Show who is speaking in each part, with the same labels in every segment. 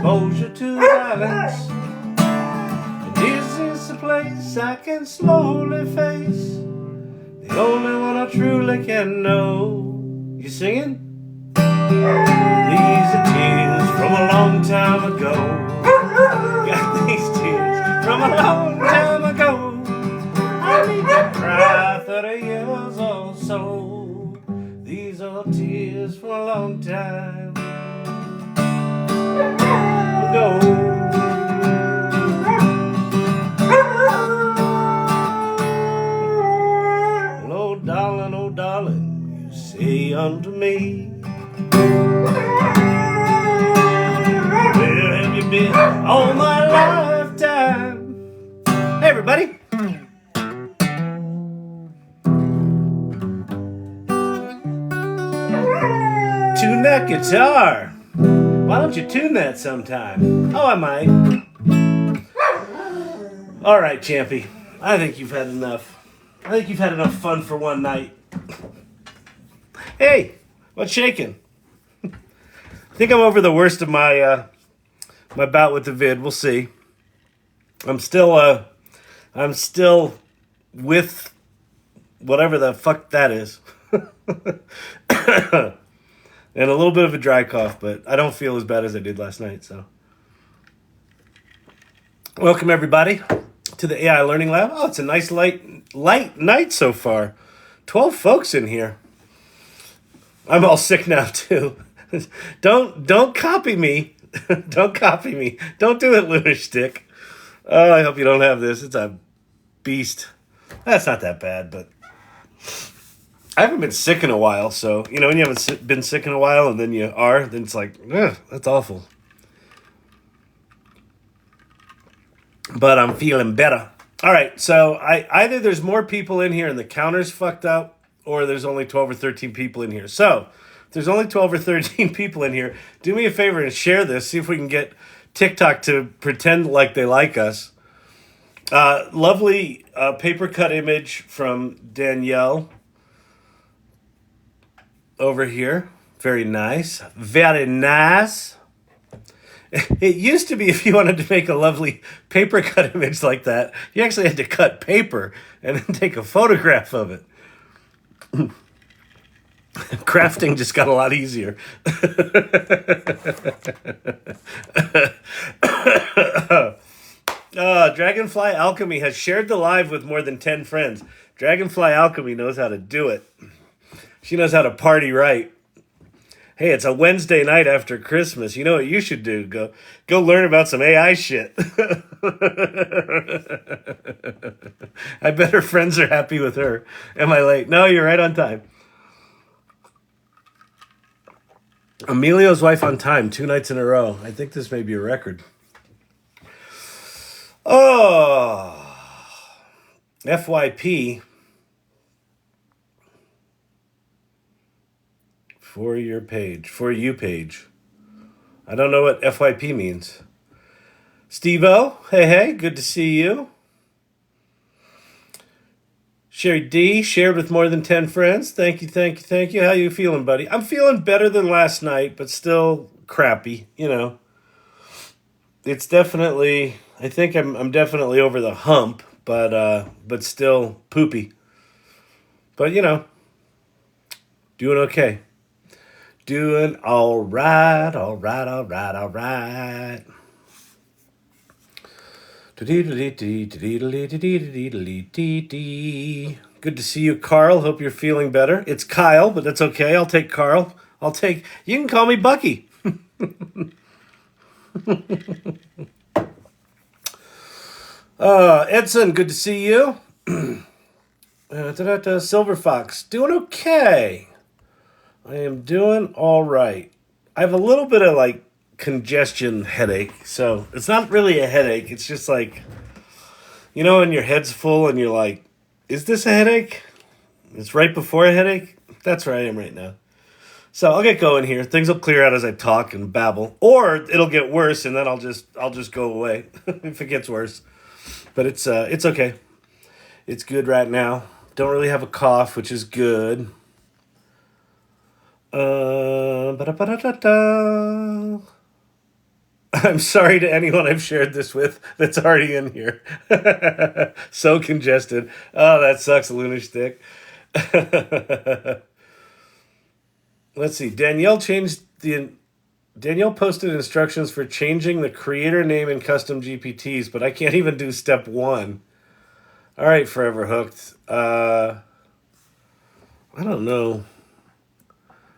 Speaker 1: exposure to violence. And is this a place I can slowly face? The only one I truly can know. You singing? These are tears from a long time ago. Got these tears from a long time ago. I need to cry 30 years or so. These are tears from a long time ago. Oh darling, you say unto me, where have you been all my lifetime? Hey everybody. Tune that guitar. Why don't you tune that sometime? Oh, I might. All right, Champy. I think you've had enough. I think you've had enough fun for one night. Hey, what's shaking? I think I'm over the worst of my my bout with the vid. We'll see. I'm still with whatever the fuck that is. And a little bit of a dry cough, but I don't feel as bad as I did last night, so. Welcome everybody to the AI Learning Lab. Oh, it's a nice light night so far. 12 folks in here. I'm all sick now too. Don't copy me. Don't copy me. Don't do it, Lunar Stick. Oh, I hope you don't have this. It's a beast. That's not that bad, but I haven't been sick in a while, so, you know, when you haven't been sick in a while and then you are, then it's like, ugh, that's awful. But I'm feeling better. All right, so either there's more people in here and the counter's fucked up, or there's only 12 or 13 people in here. So, if there's only 12 or 13 people in here, do me a favor and share this. See if we can get TikTok to pretend like they like us. Lovely paper cut image from Danielle over here. Very nice. Very nice. It used to be if you wanted to make a lovely paper cut image like that, you actually had to cut paper and then take a photograph of it. Crafting just got a lot easier. Dragonfly Alchemy has shared the live with more than 10 friends. Dragonfly Alchemy knows how to do it. She knows how to party right. Hey, it's a Wednesday night after Christmas. You know what you should do? Go learn about some AI shit. I bet her friends are happy with her. Am I late? No, you're right on time. Emilio's wife on time, 2 nights in a row. I think this may be a record. Oh, FYP. For your page. For you page. I don't know what FYP means. Steve-O, hey, good to see you. Sherry D, shared with more than 10 friends. Thank you. How you feeling, buddy? I'm feeling better than last night, but still crappy, you know. It's definitely, I think I'm definitely over the hump, but still poopy. But, you know, doing okay. Doing all right. Good to see you, Carl. Hope you're feeling better. It's Kyle, but that's okay. I'll take Carl. You can call me Bucky. Edson, good to see you. Silver Fox, doing okay. I am doing all right. I have a little bit of like congestion headache, so it's not really a headache. It's just like, you know, when your head's full and you're like, is this a headache? It's right before a headache. That's where I am right now. So I'll get going here. Things will clear out as I talk and babble, or it'll get worse and then I'll just go away if it gets worse. But it's okay. It's good right now. Don't really have a cough, which is good. I'm sorry to anyone I've shared this with that's already in here. So congested. Oh, that sucks, Lunastick. Let's see. Danielle posted instructions for changing the creator name in custom GPTs, but I can't even do step one. All right, Forever Hooked. I don't know.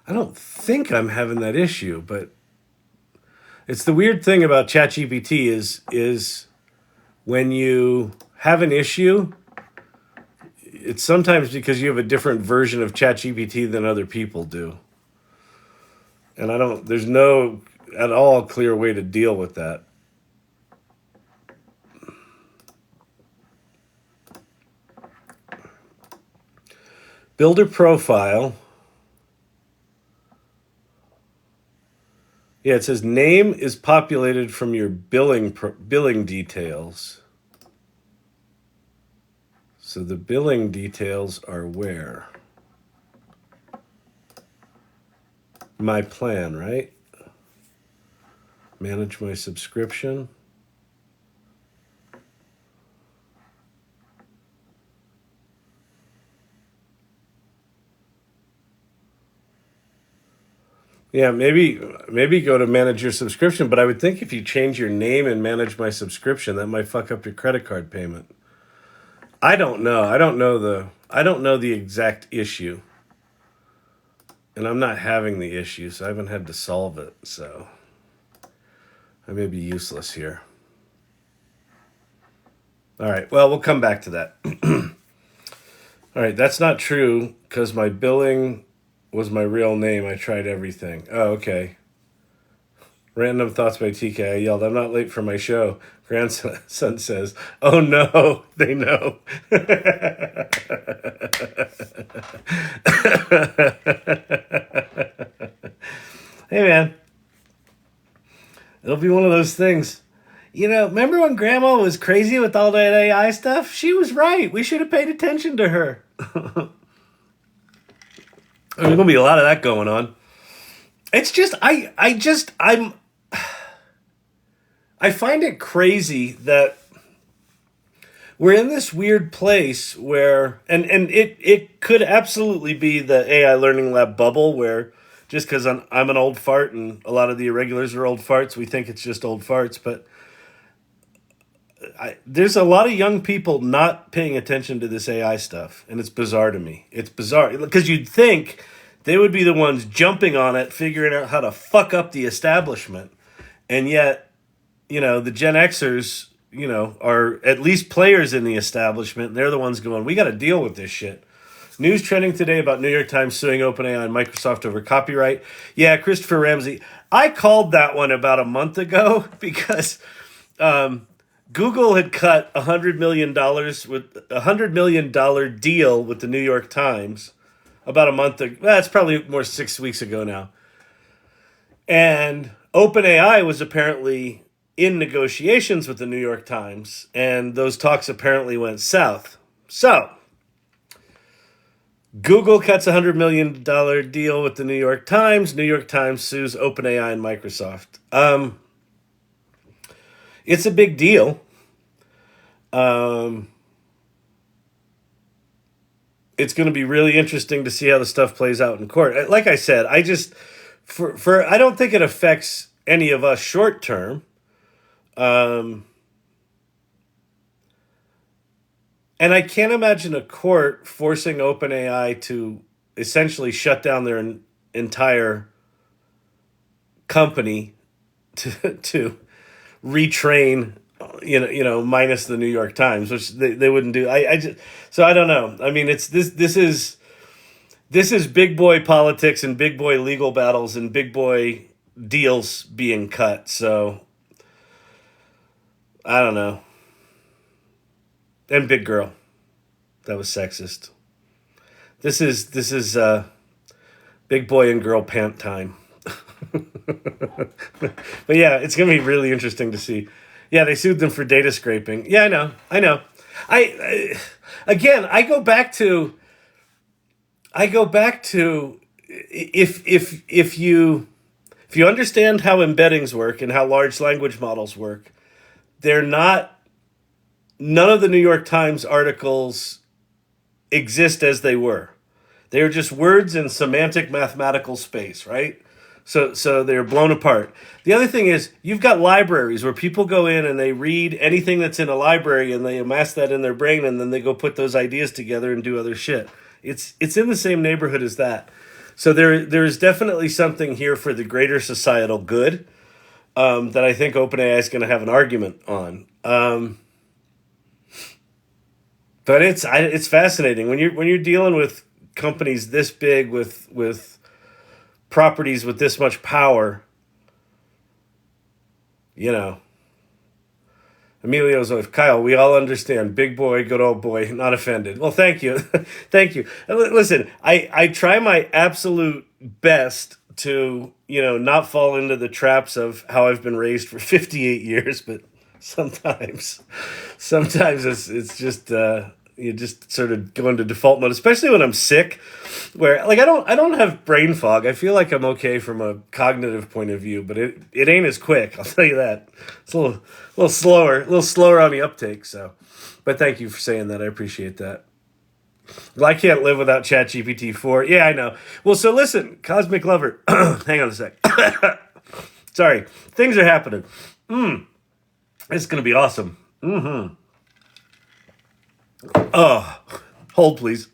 Speaker 1: I don't think I'm having that issue, but it's the weird thing about ChatGPT is when you have an issue, it's sometimes because you have a different version of ChatGPT than other people do. And there's no at all clear way to deal with that. Builder profile. Yeah, it says name is populated from your billing details. So the billing details are where? My plan, right? Manage my subscription. Yeah, maybe go to manage your subscription, but I would think if you change your name and manage my subscription, that might fuck up your credit card payment. I don't know. I don't know the exact issue. And I'm not having the issue, so I haven't had to solve it, so I may be useless here. All right, well, we'll come back to that. All right, that's not true because my billing was my real name. I tried everything. Oh, okay. Random thoughts by TK. I yelled, I'm not late for my show. Grandson says, oh no, they know. Hey, man. It'll be one of those things. You know, remember when Grandma was crazy with all that AI stuff? She was right. We should have paid attention to her. There's going to be a lot of that going on. It's just, I find it crazy that we're in this weird place where, and it could absolutely be the AI Learning Lab bubble where just because I'm an old fart and a lot of the irregulars are old farts, we think it's just old farts. But there's a lot of young people not paying attention to this AI stuff, and it's bizarre to me. It's bizarre because you'd think they would be the ones jumping on it, figuring out how to fuck up the establishment, and yet, you know, the Gen Xers, you know, are at least players in the establishment. And they're the ones going, we got to deal with this shit. News trending today about New York Times suing OpenAI and Microsoft over copyright. Yeah, Christopher Ramsey. I called that one about a month ago because Google had cut $100 million with $100 million deal with the New York Times about a month ago. That's probably more 6 weeks ago now. And OpenAI was apparently in negotiations with the New York Times, and those talks apparently went south. So, Google cuts $100 million deal with the New York Times. New York Times sues OpenAI and Microsoft. It's a big deal. It's going to be really interesting to see how the stuff plays out in court. Like I said, I just I don't think it affects any of us short term. And I can't imagine a court forcing OpenAI to essentially shut down their entire company to retrain, minus the New York Times, which they wouldn't do. So I don't know. I mean, it's this is big boy politics and big boy legal battles and big boy deals being cut. So I don't know. And big girl. That was sexist. This is big boy and girl pant time. But yeah, it's going to be really interesting to see. Yeah, they sued them for data scraping. Yeah, I know. Again, I go back to if If you understand how embeddings work and how large language models work, they're not, none of the New York Times articles exist as they were. They are just words in semantic mathematical space, right? So they're blown apart. The other thing is you've got libraries where people go in and they read anything that's in a library and they amass that in their brain and then they go put those ideas together and do other shit. It's in the same neighborhood as that. So there's definitely something here for the greater societal good that I think OpenAI is going to have an argument on. But it's fascinating when you're dealing with companies this big with properties with this much power. You know, Emilio's wife, Kyle. We all understand. Big boy, good old boy, not offended. Well, thank you, thank you. Listen, I try my absolute best to not fall into the traps of how I've been raised for 58 years, but sometimes it's just you just sort of go into default mode, especially when I'm sick, where like I don't have brain fog. I feel like I'm okay from a cognitive point of view, but it ain't as quick. I'll tell you that. It's a little slower on the uptake. So, but thank you for saying that. I appreciate that. Well, I can't live without ChatGPT 4. Yeah, I know. Well, so listen, Cosmic Lover. Hang on a sec. Sorry, things are happening. It's gonna be awesome. Oh, hold please.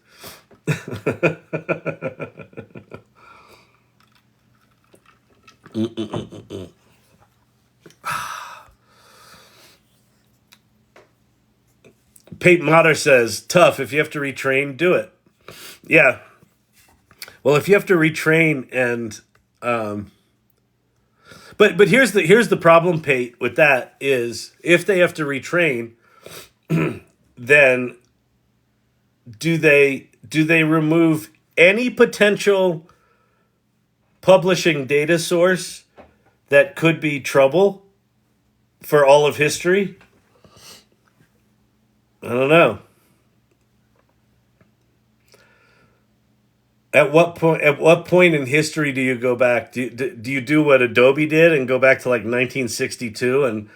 Speaker 1: Peyton Motter says, tough. If you have to retrain, do it. Yeah. Well, if you have to retrain and but here's the problem, Pate, with that is if they have to retrain, then do they remove any potential publishing data source that could be trouble for all of history? I don't know. At what point in history do you go back? Do you do what Adobe did and go back to like 1962 and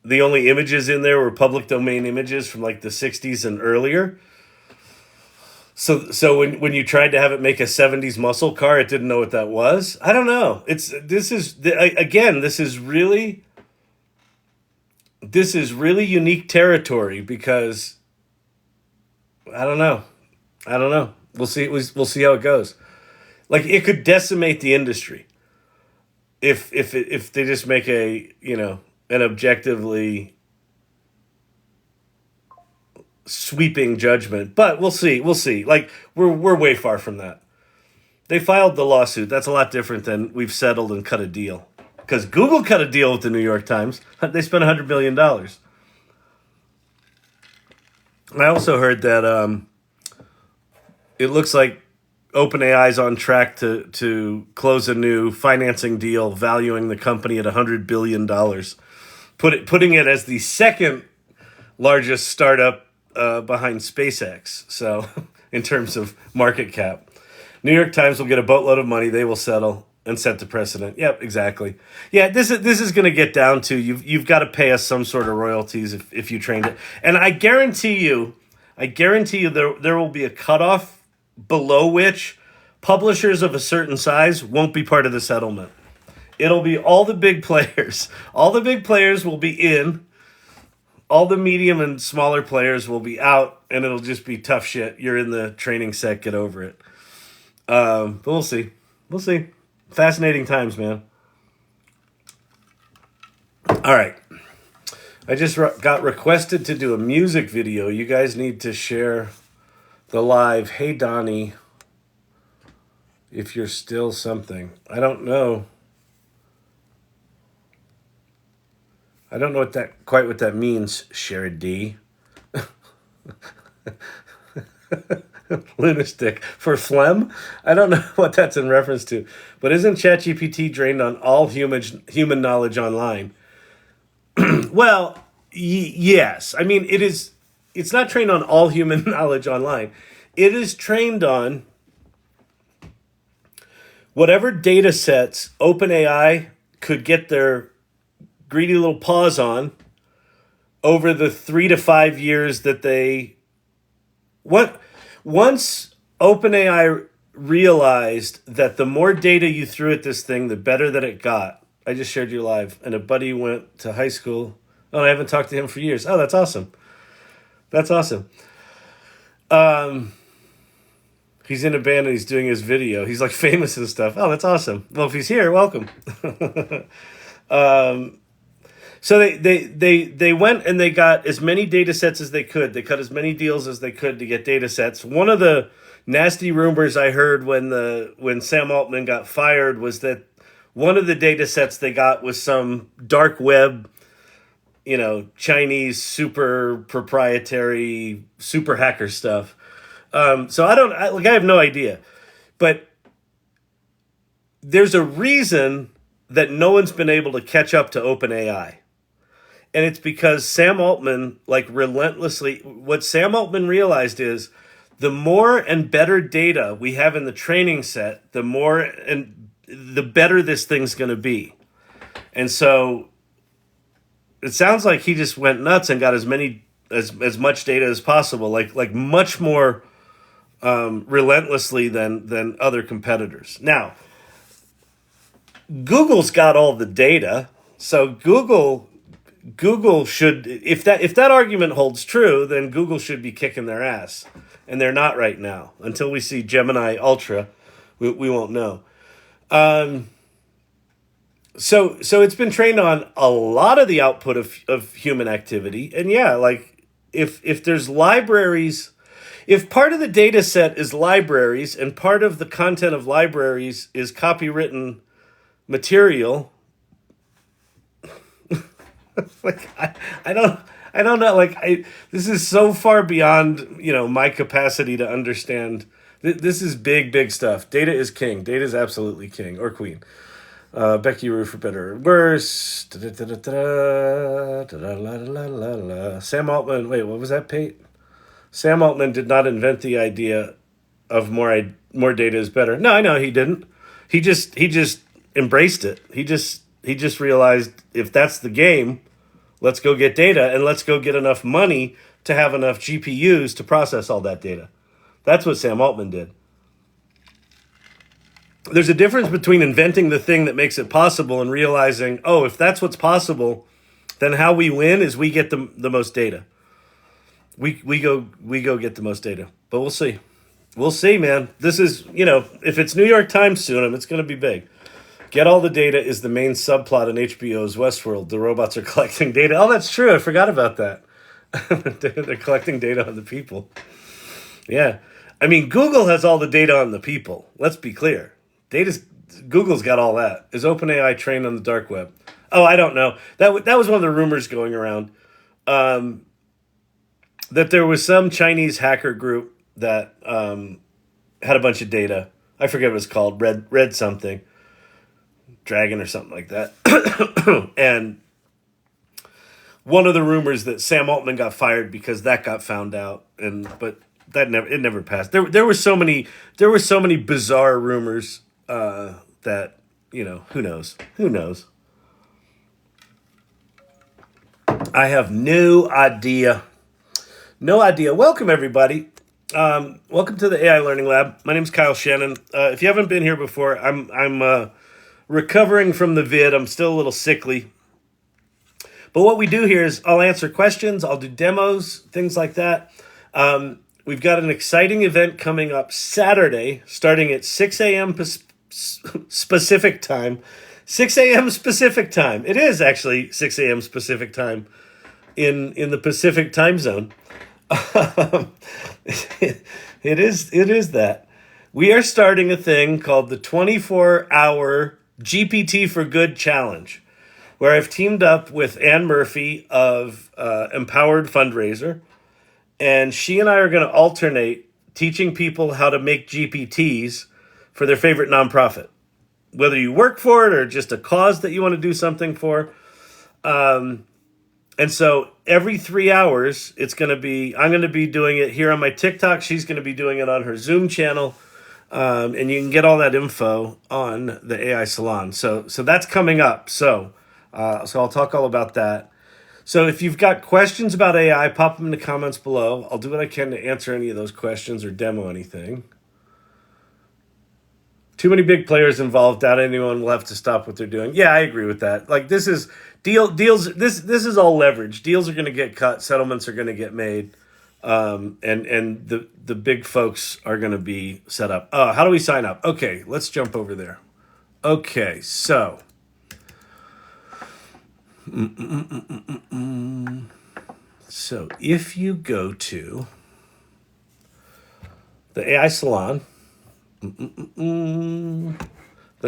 Speaker 1: the only images in there were public domain images from like the 60s and earlier? So when you tried to have it make a 70s muscle car, it didn't know what that was? I don't know. This is really unique territory because I don't know. We'll see. We'll see how it goes. Like it could decimate the industry if they just make an objectively sweeping judgment. But we'll see. We'll see. Like we're way far from that. They filed the lawsuit. That's a lot different than we've settled and cut a deal. Because Google cut a deal with the New York Times. They spent $100 billion. I also heard that it looks like OpenAI is on track to close a new financing deal valuing the company at $100 billion, putting it as the second largest startup behind SpaceX. So in terms of market cap, New York Times will get a boatload of money. They will settle and set the precedent. Yep, exactly. Yeah, this is going to get down to you've got to pay us some sort of royalties if you trained it. And I guarantee you there will be a cutoff below which publishers of a certain size won't be part of the settlement. It'll be all the big players. All the big players will be in. All the medium and smaller players will be out, and it'll just be tough shit. You're in the training set. Get over it. But we'll see. We'll see. Fascinating times, man. All right. I just got requested to do a music video. You guys need to share the live. Hey, Donnie, if you're still something. I don't know what that means, Sherry D. Lunatic for phlegm. I don't know what that's in reference to, but isn't ChatGPT drained on all human knowledge online? Well, yes. I mean, it's not trained on all human knowledge online. It is trained on whatever data sets OpenAI could get their greedy little paws on over the 3 to 5 years that they what once OpenAI realized that the more data you threw at this thing, the better that it got. I just shared you live, and a buddy went to high school. Oh, and I haven't talked to him for years. Oh, that's awesome. That's awesome. He's in a band and he's doing his video. He's like famous and stuff. Oh, that's awesome. Well, if he's here, welcome. So they went and they got as many data sets as they could. They cut as many deals as they could to get data sets. One of the nasty rumors I heard when Sam Altman got fired was that one of the data sets they got was some dark web, Chinese super proprietary super hacker stuff. So I have no idea, but there's a reason that no one's been able to catch up to OpenAI. And it's because Sam Altman, what Sam Altman realized is the more and better data we have in the training set, the more and the better this thing's going to be. And so it sounds like he just went nuts and got as much data as possible, like much more relentlessly than other competitors. Now, Google's got all the data, so Google should, if that argument holds true, then Google should be kicking their ass, and they're not right now. Until we see Gemini Ultra, we won't know. So it's been trained on a lot of the output of human activity, and yeah, like if there's libraries, if part of the data set is libraries and part of the content of libraries is copywritten material, like I don't know, this is so far beyond my capacity to understand. This is big stuff. Data is king. Data is absolutely king or queen. Becky Roo for better or worse. Sam Altman. Wait, what was that, Pate? Sam Altman did not invent the idea of more data is better. No, I know he didn't. He just embraced it. He just realized if that's the game, let's go get data and let's go get enough money to have enough GPUs to process all that data. That's what Sam Altman did. There's a difference between inventing the thing that makes it possible and realizing, oh, if that's what's possible, then how we win is we get the most data. We go get the most data. But we'll see. We'll see, man. This is, if it's New York Times soon, it's going to be big. Get all the data is the main subplot in HBO's Westworld. The robots are collecting data. Oh, that's true. I forgot about that. They're collecting data on the people. Yeah. I mean, Google has all the data on the people. Let's be clear. Google's got all that. Is OpenAI trained on the dark web? Oh, I don't know. That was one of the rumors going around. That there was some Chinese hacker group that had a bunch of data. I forget what it was called. Red something. Dragon or something like that. And one of the rumors that Sam Altman got fired because that got found out, but it never passed. There were so many bizarre rumors that who knows. I have no idea. Welcome everybody. Welcome to the AI Learning Lab. My name's Kyle Shannon. If you haven't been here before, I'm recovering from the vid. I'm still a little sickly. But what we do here is I'll answer questions, I'll do demos, things like that. We've got an exciting event coming up Saturday, starting at 6 a.m. Pacific time. 6 a.m. Pacific time. It is actually 6 a.m. Pacific time in the Pacific time zone. It is that. We are starting a thing called the 24-hour GPT for Good Challenge, where I've teamed up with Ann Murphy of Empowered Fundraiser, and she and I are going to alternate teaching people how to make GPTs for their favorite nonprofit, whether you work for it or just a cause that you want to do something for. And so every 3 hours, I'm going to be doing it here on my TikTok. She's going to be doing it on her Zoom channel. And you can get all that info on the AI Salon. So that's coming up. So I'll talk all about that. So if you've got questions about AI, pop them in the comments below. I'll do what I can to answer any of those questions or demo anything. Too many big players involved. Doubt anyone will have to stop what they're doing. Yeah, I agree with that. Like this is deals. This is all leverage. Deals are going to get cut. Settlements are going to get made. And the big folks are going to be set up. How do we sign up? Okay, let's jump over there. Okay, so if you go to the AI Salon, the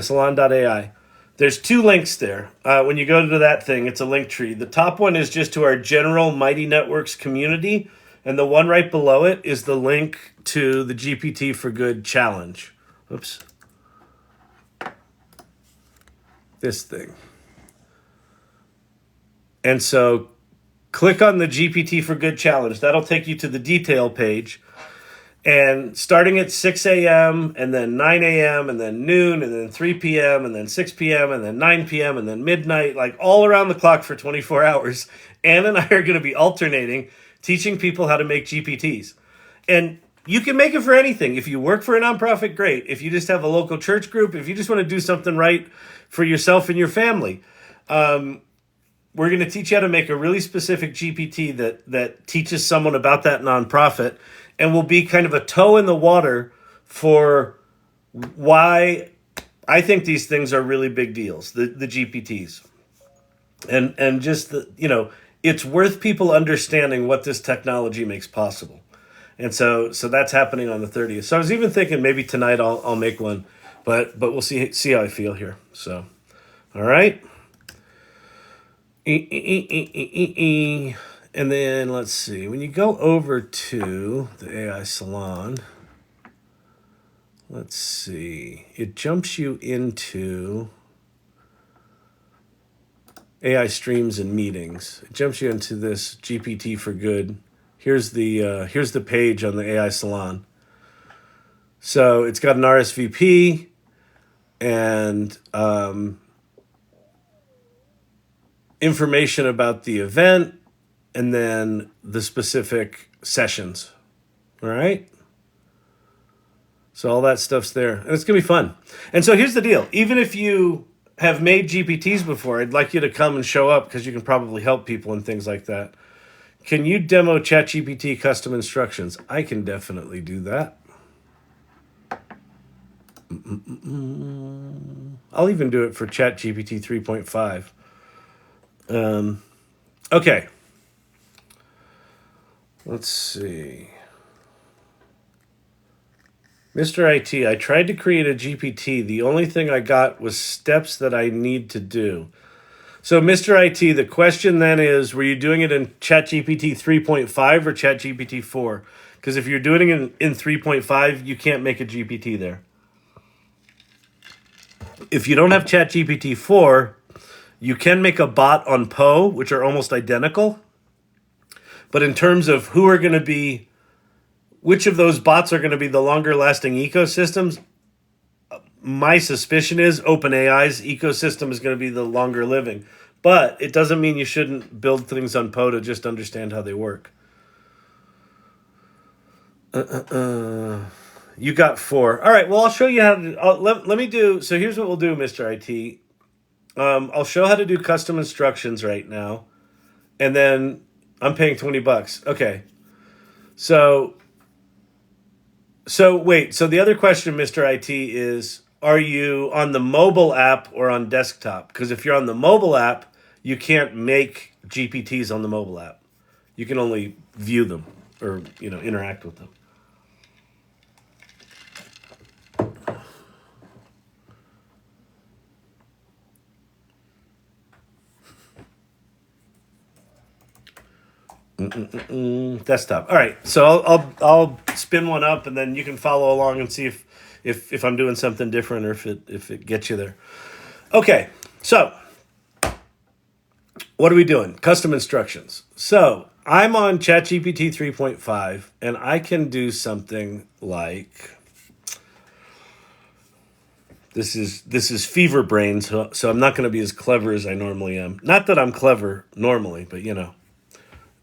Speaker 1: salon.ai, there's two links there. When you go to that thing, it's a link tree. The top one is just to our general Mighty Networks community, and the one right below it is the link to the GPT for Good challenge. Oops. This thing. And so click on the GPT for Good challenge. That'll take you to the detail page. And starting at 6 a.m. and then 9 a.m. and then noon and then 3 p.m. and then 6 p.m. and then 9 p.m. and then midnight, like all around the clock for 24 hours, Ann and I are going to be alternating, teaching people how to make GPTs. And you can make it for anything. If you work for a nonprofit, great. If you just have a local church group, if you just want to do something right for yourself and your family, we're going to teach you how to make a really specific GPT that teaches someone about that nonprofit and will be kind of a toe in the water for why I think these things are really big deals, the GPTs. And just, it's worth people understanding what this technology makes possible. And so that's happening on the 30th. So I was even thinking maybe tonight I'll make one, but we'll see how I feel here. So, all right. And then let's see, when you go over to the AI Salon, let's see, it jumps you into AI streams and meetings. It jumps you into this GPT for Good. Here's the page on the AI Salon. So it's got an RSVP and information about the event, and then the specific sessions. All right? So all that stuff's there. And it's going to be fun. And so here's the deal. Even if you have made GPTs before, I'd like you to come and show up because you can probably help people and things like that. Can you demo ChatGPT custom instructions? I can definitely do that. I'll even do it for ChatGPT 3.5. Okay. Let's see. Mr. IT, I tried to create a GPT. The only thing I got was steps that I need to do. So, Mr. IT, the question then is, were you doing it in ChatGPT 3.5 or ChatGPT 4? Because if you're doing it in 3.5, you can't make a GPT there. If you don't have ChatGPT 4, you can make a bot on Poe, which are almost identical. But in terms of which of those bots are going to be the longer lasting ecosystems, my suspicion is OpenAI's ecosystem is going to be the longer living. But it doesn't mean you shouldn't build things on Poe to just understand how they work. You got 4. All right, well, I'll show you how to... Let me do... So here's what we'll do, Mr. IT. I'll show how to do custom instructions right now. And then I'm paying $20. Okay. So wait. So the other question, Mr. IT, is, are you on the mobile app or on desktop? Because if you're on the mobile app, you can't make GPTs on the mobile app. You can only view them or, interact with them. Desktop. All right, so I'll spin one up, and then you can follow along and see if I'm doing something different or if it gets you there. Okay, so what are we doing? Custom instructions. So I'm on ChatGPT 3.5, and I can do something like, This is fever brain, so I'm not going to be as clever as I normally am. Not that I'm clever normally, but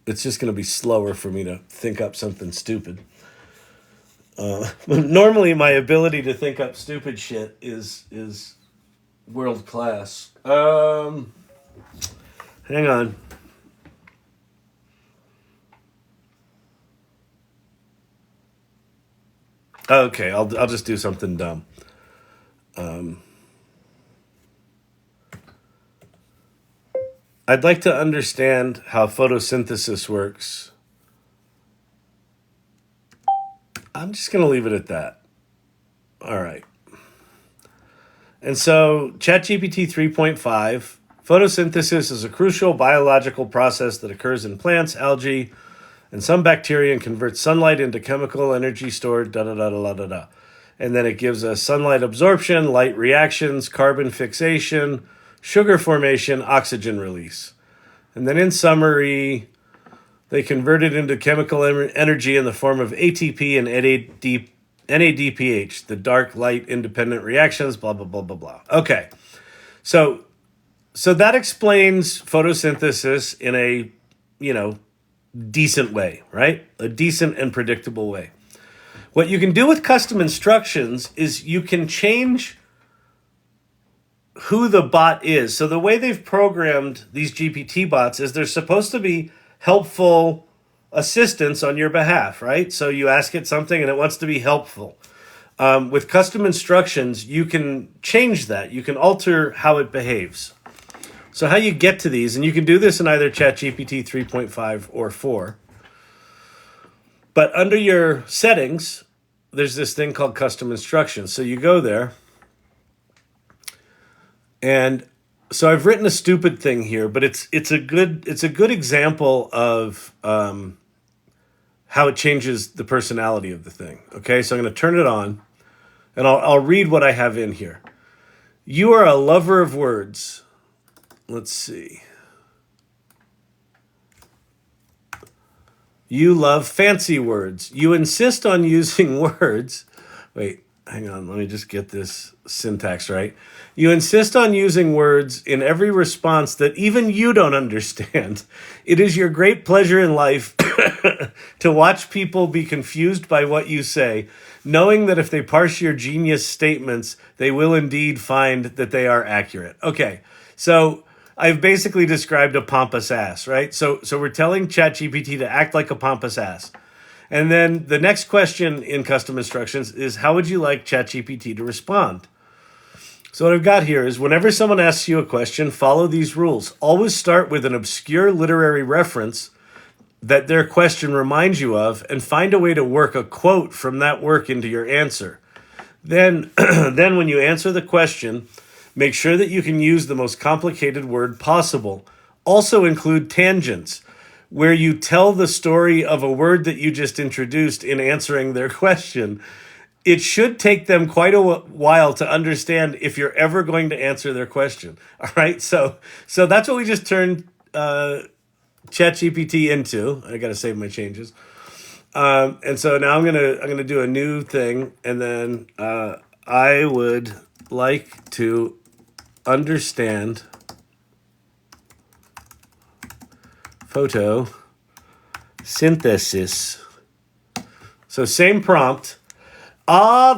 Speaker 1: it's just going to be slower for me to think up something stupid. Normally, my ability to think up stupid shit is world class. Hang on. Okay, I'll just do something dumb. I'd like to understand how photosynthesis works. I'm just going to leave it at that. All right. And so, ChatGPT 3.5, photosynthesis is a crucial biological process that occurs in plants, algae, and some bacteria and converts sunlight into chemical energy stored, da da da da da da. And then it gives us sunlight absorption, light reactions, carbon fixation, sugar formation, oxygen release. And then in summary, they convert it into chemical energy in the form of ATP and NADPH, the dark light independent reactions, blah, blah, blah, blah, blah. Okay. So that explains photosynthesis in a, decent way, right? A decent and predictable way. What you can do with custom instructions is you can change who the bot is. So the way they've programmed these GPT bots is they're supposed to be helpful assistants on your behalf, right? So you ask it something and it wants to be helpful. With custom instructions, you can change that. You can alter how it behaves. So how you get to these, and you can do this in either ChatGPT 3.5 or 4. But under your settings, there's this thing called custom instructions. So you go there, and so I've written a stupid thing here, but it's a good example of how it changes the personality of the thing. Okay, so I'm going to turn it on, and I'll read what I have in here. You are a lover of words. Let's see. You love fancy words. You insist on using words. Wait, hang on. Let me just get this syntax right. You insist on using words in every response that even you don't understand. It is your great pleasure in life to watch people be confused by what you say, knowing that if they parse your genius statements, they will indeed find that they are accurate. Okay, so I've basically described a pompous ass, right? So we're telling ChatGPT to act like a pompous ass. And then the next question in custom instructions is, how would you like ChatGPT to respond? So what I've got here is, whenever someone asks you a question, follow these rules. Always start with an obscure literary reference that their question reminds you of, and find a way to work a quote from that work into your answer. Then when you answer the question, make sure that you can use the most complicated word possible. Also include tangents, where you tell the story of a word that you just introduced in answering their question. It should take them quite a while to understand if you're ever going to answer their question. All right, so that's what we just turned ChatGPT into. I got to save my changes. And so now I'm gonna do a new thing, and then I would like to understand photosynthesis. So same prompt. I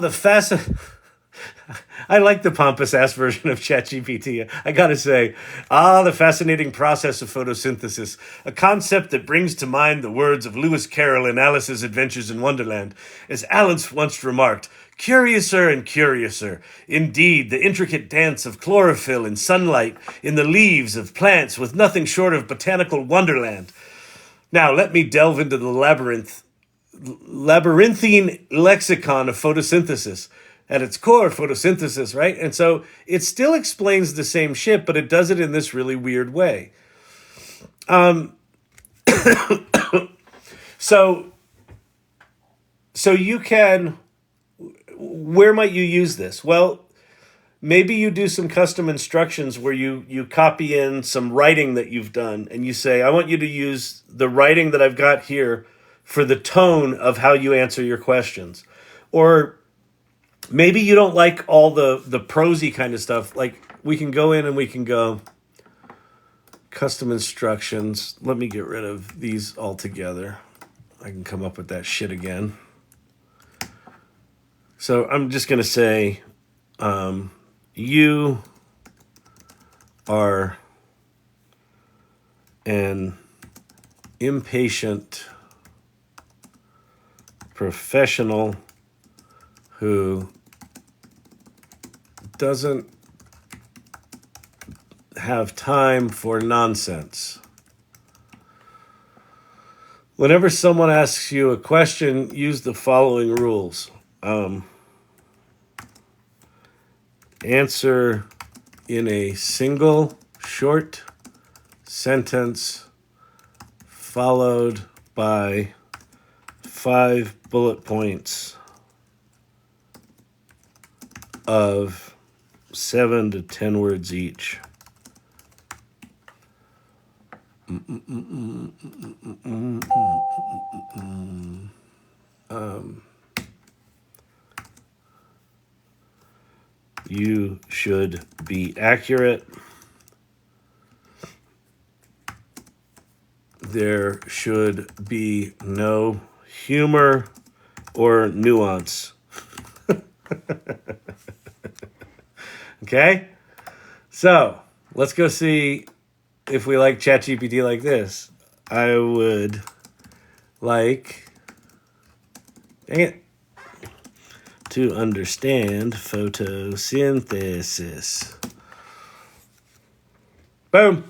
Speaker 1: like the pompous ass version of ChatGPT. I gotta say, the fascinating process of photosynthesis, a concept that brings to mind the words of Lewis Carroll in Alice's Adventures in Wonderland. As Alice once remarked, curiouser and curiouser. Indeed, the intricate dance of chlorophyll and sunlight in the leaves of plants with nothing short of botanical wonderland. Now, let me delve into the labyrinthine lexicon of photosynthesis. At its core, photosynthesis, right? And so it still explains the same shit, but it does it in this really weird way. So you can, where might you use this? Well, maybe you do some custom instructions where you copy in some writing that you've done, and you say, I want you to use the writing that I've got here for the tone of how you answer your questions. Or maybe you don't like all the prosy kind of stuff. Like we can go in and we can go custom instructions. Let me get rid of these altogether. I can come up with that shit again. So I'm just going to say you are an impatient professional who doesn't have time for nonsense. Whenever someone asks you a question, use the following rules. Answer in a single short sentence followed by 5 bullet points of 7 to 10 words each. You should be accurate. There should be no humor or nuance. Okay? So, let's go see if we like ChatGPT like this. I would like, dang it, to understand photosynthesis. Boom.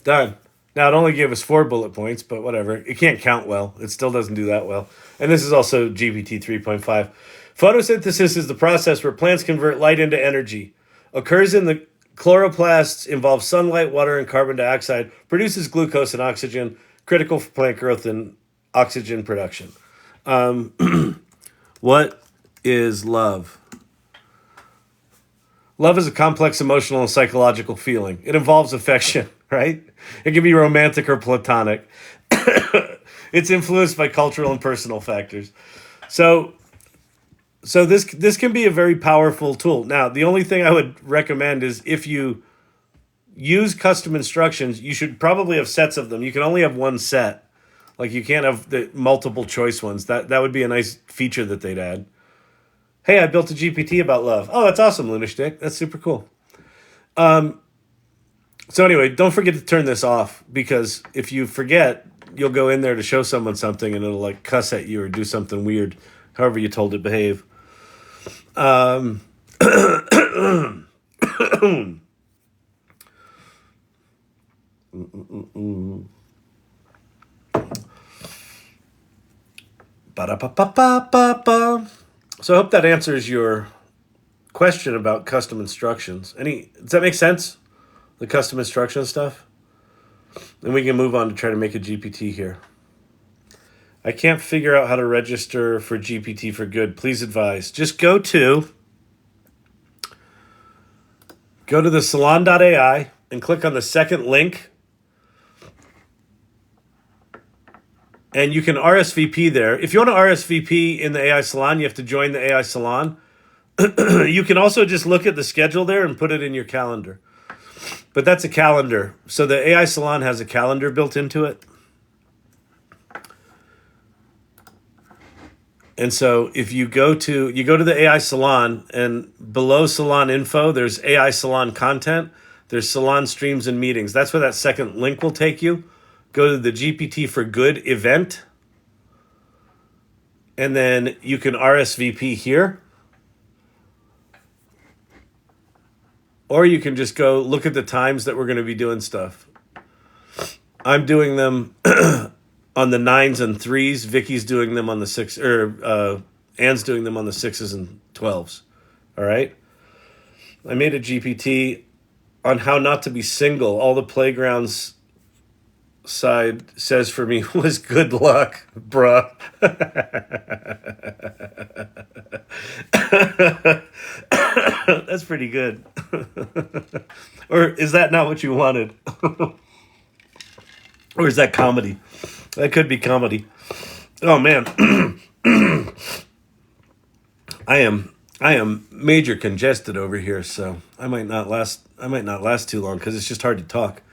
Speaker 1: Done. Now, it only gave us 4 bullet points, but whatever. It can't count well. It still doesn't do that well. And this is also GPT 3.5. Photosynthesis is the process where plants convert light into energy. Occurs in the chloroplasts, involves sunlight, water, and carbon dioxide, produces glucose and oxygen, critical for plant growth and oxygen production. What is love? Love is a complex emotional and psychological feeling. It involves affection, right? It can be romantic or platonic. It's influenced by cultural and personal factors. So this can be a very powerful tool. Now, the only thing I would recommend is if you use custom instructions, you should probably have sets of them. You can only have one set. Like you can't have the multiple choice ones. That would be a nice feature that they'd add. Hey, I built a GPT about love. Oh, that's awesome, Lunashtick. That's super cool. So anyway, don't forget to turn this off, because if you forget, you'll go in there to show someone something and it'll like cuss at you or do something weird, however you told it to behave. Ba-da-ba-ba-ba-ba-ba. So I hope that answers your question about custom instructions. Does that make sense? The custom instruction stuff? Then we can move on to try to make a GPT here. I can't figure out how to register for GPT for good. Please advise. Just go to the salon.ai and click on the second link. And you can RSVP there. If you want to RSVP in the AI Salon, you have to join the AI Salon. You can also just look at the schedule there and put it in your calendar. But that's a calendar. So the AI Salon has a calendar built into it. And so if you go to the AI Salon, and below Salon info, there's AI Salon content. There's Salon streams and meetings. That's where that second link will take you. Go to the GPT for Good event. And then you can RSVP here. Or you can just go look at the times that we're going to be doing stuff. I'm doing them on the 9s and 3s. Vicky's doing them on the 6, Anne's doing them on the 6s and 12s. All right? I made a GPT on how not to be single. All the playgrounds side says for me was good luck, bruh. That's pretty good. Or is that not what you wanted? Or is that comedy? That could be comedy. Oh man. I am I am major congested over here, so I might not last. I might not last too long because it's just hard to talk.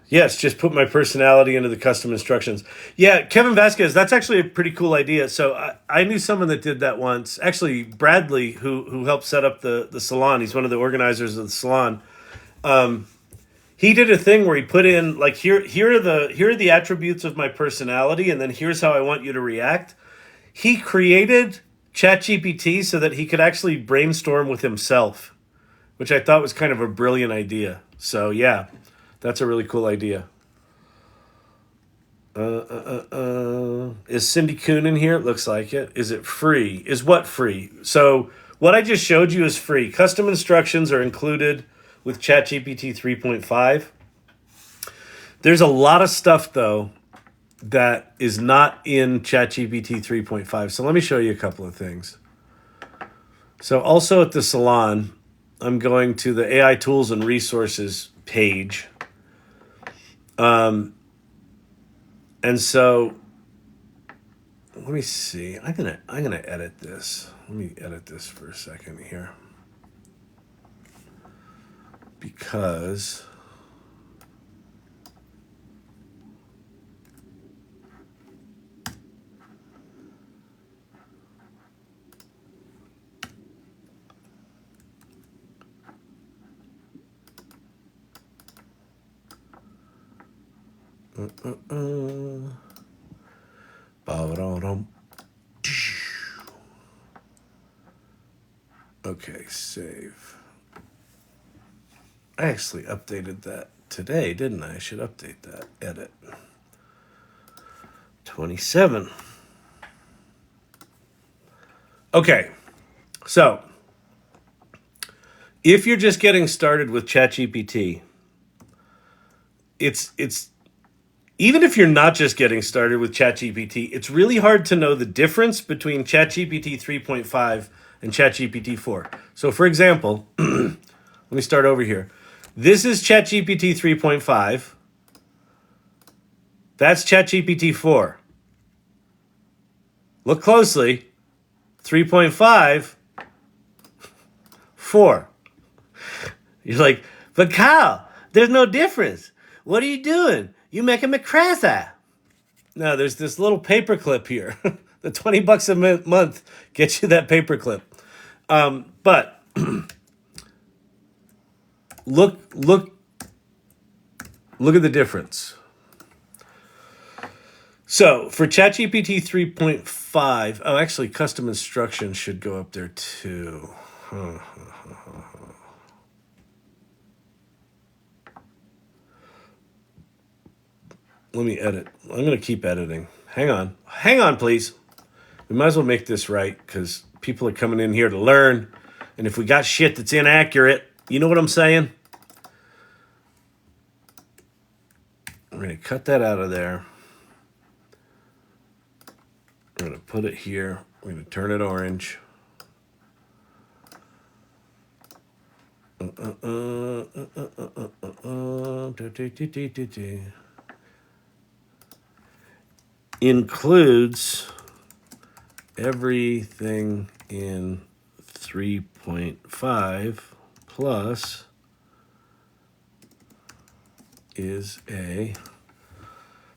Speaker 1: Yes, just put my personality into the custom instructions. Yeah, Kevin Vasquez, that's actually a pretty cool idea. So I knew someone that did that once. Actually, Bradley, who helped set up the salon, he's one of the organizers of the salon. He did a thing where he put in like here are the attributes of my personality, and then here's how I want you to react. He created ChatGPT so that he could actually brainstorm with himself, which I thought was kind of a brilliant idea. So yeah, that's a really cool idea. Is Cindy Kuhn in here? It looks like it. Is it free? Is what free? So what I just showed you is free. Custom instructions are included with ChatGPT 3.5. There's a lot of stuff though that is not in ChatGPT 3.5. So let me show you a couple of things. So also at the salon, I'm going to the AI tools and resources page. And so let me see. I'm gonna edit this. Let me edit this for a second here. Because okay, save. I actually updated that today, didn't I? I should update that. Edit. 27. Okay, so if you're just getting started with ChatGPT, it's even if you're not just getting started with ChatGPT, it's really hard to know the difference between ChatGPT 3.5 and ChatGPT 4. So for example, let me start over here. This is ChatGPT 3.5. That's ChatGPT 4. Look closely. 3.5, 4. You're like, but Kyle, there's no difference. What are you doing? You making me crazy. No, there's this little paperclip here. The $20 a month gets you that paperclip. But look at the difference. So for ChatGPT 3.5, oh, actually, custom instructions should go up there too. Let me edit. I'm going to keep editing. Hang on, please. We might as well make this right because people are coming in here to learn. And if we got shit that's inaccurate, you know what I'm saying? I'm going to cut that out of there. I'm going to put it here. We're going to turn it orange. Includes everything in 3.5 plus is a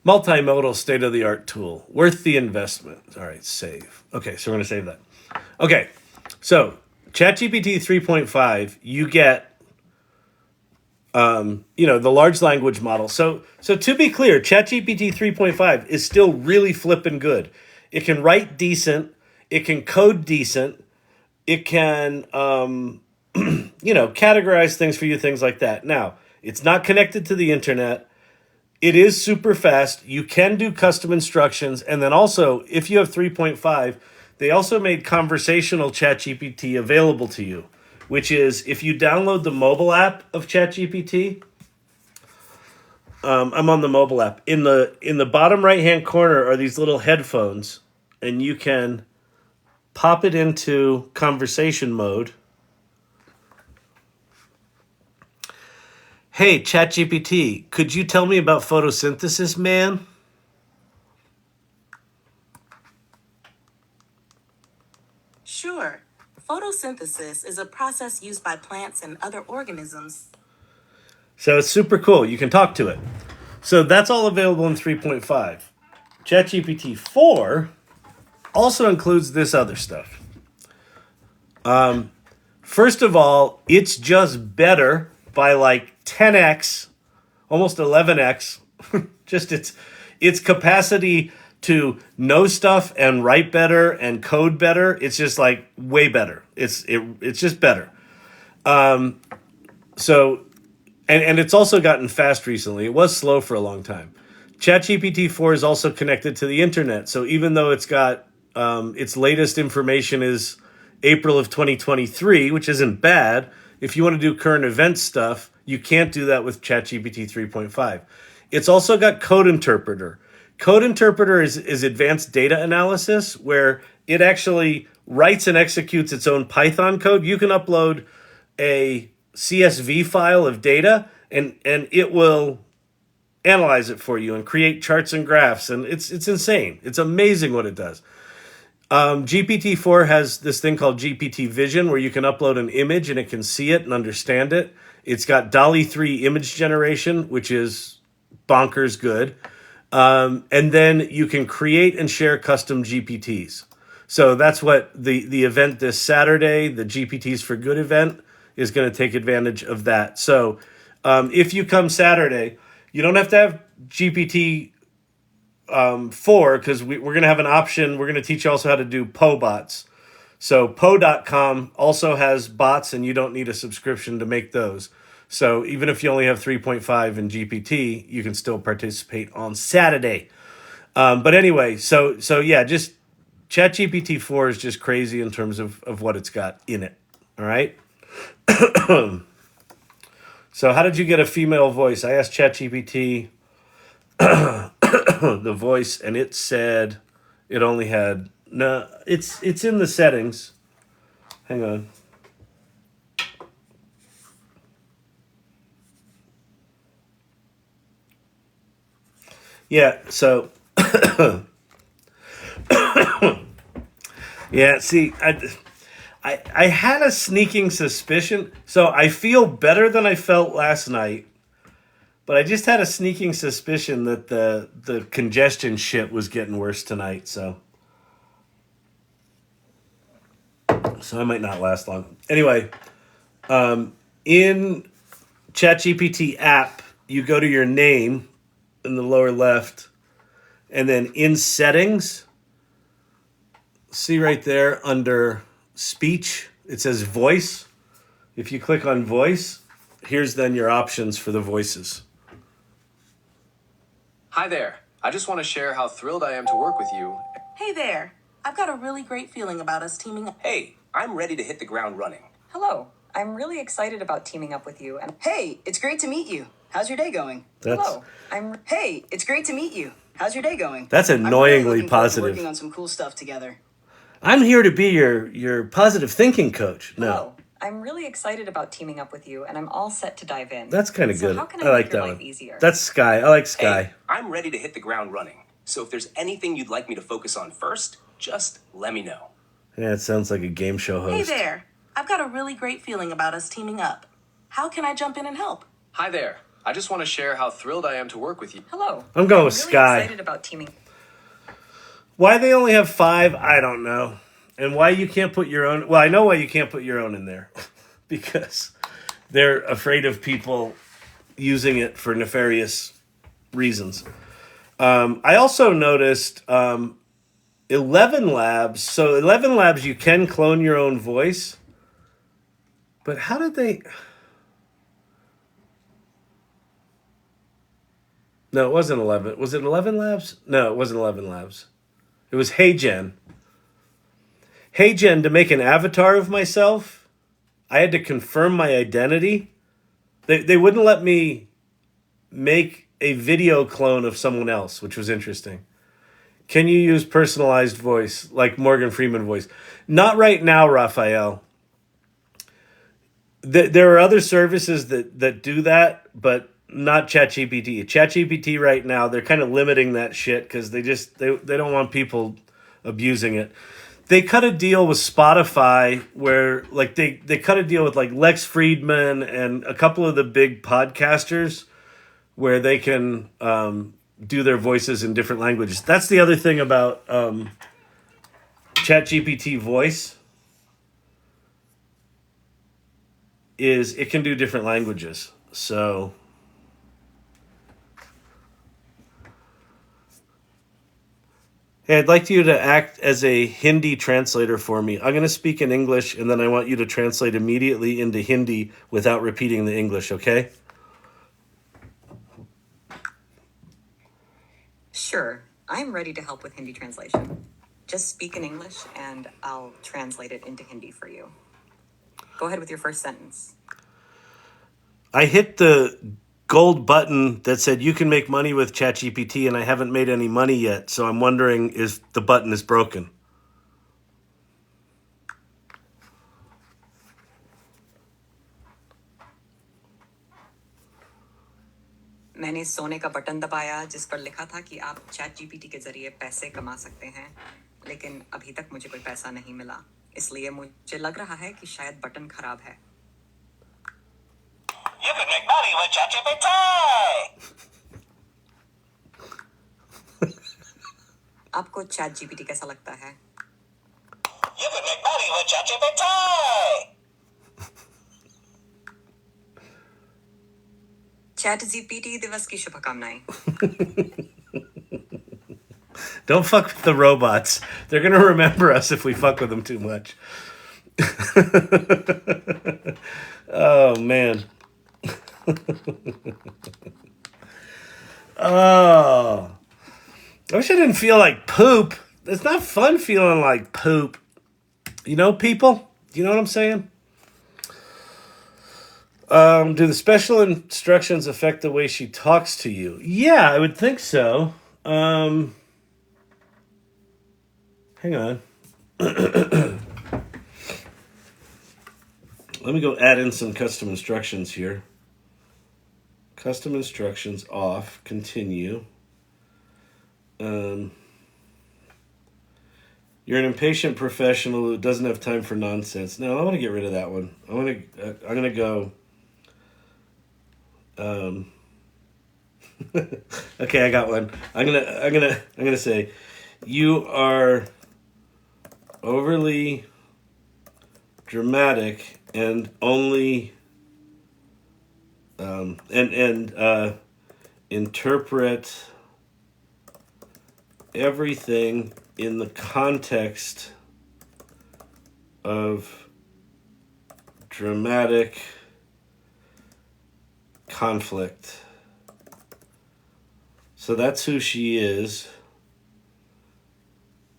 Speaker 1: multimodal state-of-the-art tool worth the investment. All right, save. Okay, so we're going to save that. Okay, so ChatGPT 3.5, you get the large language model. So to be clear, ChatGPT 3.5 is still really flippin' good. It can write decent. It can code decent. It can, categorize things for you, things like that. Now, it's not connected to the internet. It is super fast. You can do custom instructions. And then also, if you have 3.5, they also made conversational ChatGPT available to you, which is if you download the mobile app of ChatGPT, I'm on the mobile app. In the bottom right-hand corner are these little headphones, and you can pop it into conversation mode. Hey, ChatGPT, could you tell me about photosynthesis, man?
Speaker 2: photosynthesis is a process used by plants and other organisms.
Speaker 1: So it's super cool. You can talk to it. So that's all available in 3.5. ChatGPT 4 also includes this other stuff. First of all, it's just better by like 10x, almost 11x. Just its capacity to know stuff and write better and code better. It's just like way better. It's just better. So and it's also gotten fast recently. It was slow for a long time. ChatGPT 4 is also connected to the internet. So even though it's got its latest information is April of 2023, which isn't bad, if you want to do current event stuff, you can't do that with ChatGPT 3.5. It's also got Code Interpreter. Code Interpreter is advanced data analysis where it actually writes and executes its own Python code. You can upload a CSV file of data and it will analyze it for you and create charts and graphs. And it's insane. It's amazing what it does. GPT-4 has this thing called GPT Vision where you can upload an image and it can see it and understand it. It's got DALL-E 3 image generation, which is bonkers good. And then you can create and share custom GPTs. So that's what the event this Saturday, the GPTs for Good event, is going to take advantage of that. So if you come Saturday, you don't have to have GPT 4 because we're going to have an option. We're going to teach you also how to do Poe bots. So Poe.com also has bots and you don't need a subscription to make those. So even if you only have 3.5 in GPT, you can still participate on Saturday. But anyway, so yeah, just ChatGPT 4 is just crazy in terms of what it's got in it. All right. So how did you get a female voice? I asked ChatGPT the voice, and it said it only had no. It's in the settings. Hang on. Yeah. So. Yeah. See, I had a sneaking suspicion. So I feel better than I felt last night. But I just had a sneaking suspicion that the congestion shit was getting worse tonight, so I might not last long. Anyway, in ChatGPT app, you go to your name in the lower left, and then in settings, see right there under speech, it says voice. If you click on voice, here's then your options for the voices.
Speaker 3: Hi there. I just want to share how thrilled I am to work with you.
Speaker 2: Hey there. I've got a really great feeling about us teaming up.
Speaker 3: Hey, I'm ready to hit the ground running.
Speaker 4: Hello. I'm really excited about teaming up with you. And
Speaker 5: Hey, it's great to meet you. How's your day going?
Speaker 4: hello.
Speaker 5: Hey, it's great to meet you. How's your day going?
Speaker 1: That's
Speaker 5: I'm really
Speaker 1: annoyingly
Speaker 5: looking forward to
Speaker 1: positive.
Speaker 5: working on some cool stuff together.
Speaker 1: I'm here to be your positive thinking coach. No.
Speaker 4: Hello. I'm really excited about teaming up with you, and I'm all set to dive in.
Speaker 1: That's kind of
Speaker 4: So
Speaker 1: good.
Speaker 4: how can
Speaker 1: I
Speaker 4: I
Speaker 1: like
Speaker 4: make your
Speaker 1: that
Speaker 4: life
Speaker 1: one.
Speaker 4: easier?
Speaker 1: That's Sky. I like Sky.
Speaker 3: Hey, I'm ready to hit the ground running. So if there's anything you'd like me to focus on first, just let me know.
Speaker 1: Yeah, it sounds like a game show
Speaker 2: Hey
Speaker 1: host.
Speaker 2: there. I've got a really great feeling about us teaming up. How can I jump in and help?
Speaker 3: Hi there. I just want to share how thrilled I am to work with you.
Speaker 4: Hello.
Speaker 1: I'm going with
Speaker 4: really
Speaker 1: Sky.
Speaker 4: excited about teaming.
Speaker 1: Why they only have 5, I don't know. And why you can't put your own... Well, I know why you can't put your own in there. Because they're afraid of people using it for nefarious reasons. I also noticed 11 Labs. So 11 Labs, you can clone your own voice. But how did they... No, it wasn't 11. Was it 11 Labs? No, it wasn't 11 Labs. It was HeyGen. HeyGen, to make an avatar of myself, I had to confirm my identity. They wouldn't let me make a video clone of someone else, which was interesting. Can you use personalized voice, like Morgan Freeman voice? Not right now, Raphael. There are other services that do that, but not ChatGPT. ChatGPT right now, they're kind of limiting that shit because they don't want people abusing it. they cut a deal with Spotify where like they cut a deal with like Lex Friedman and a couple of the big podcasters where they can do their voices in different languages. That's the other thing about ChatGPT voice is it can do different languages. So hey, I'd like you to act as a Hindi translator for me. I'm going to speak in English, and then I want you to translate immediately into Hindi without repeating the English, okay?
Speaker 4: Sure, I'm ready to help with Hindi translation. Just speak in English and I'll translate it into Hindi for you. Go ahead with your first sentence.
Speaker 1: I hit the gold button that said you can make money with ChatGPT, and I haven't made any money yet, so I'm wondering if the button is broken.
Speaker 4: मैंने सोने का button दबाया जिस पर लिखा था कि आप चैट जीपीटी के जरिए पैसे कमा सकते हैं, लेकिन अभी तक मुझे कोई पैसा नहीं मिला, इसलिए मुझे लग रहा है कि शायद बटन खराब है.
Speaker 6: You can make money with ChatGPT!
Speaker 4: आपको चैट जीपीटी कैसा लगता है?
Speaker 6: You can make money with ChatGPT!
Speaker 4: Chat GPT दिवस की शुभकामनाएं.
Speaker 1: Don't fuck with the robots. They're going to remember us if we fuck with them too much. Oh, man. Oh. I wish I didn't feel like poop. It's not fun feeling like poop. You know, people? You know what I'm saying? Do the special instructions affect the way she talks to you? Yeah, I would think so. Hang on. Let me go add in some custom instructions here. Custom instructions off. Continue. You're an impatient professional who doesn't have time for nonsense. No, I want to get rid of that one. I'm gonna go. Okay, I got one. I'm gonna say, you are overly dramatic and only interpret everything in the context of dramatic conflict. So that's who she is.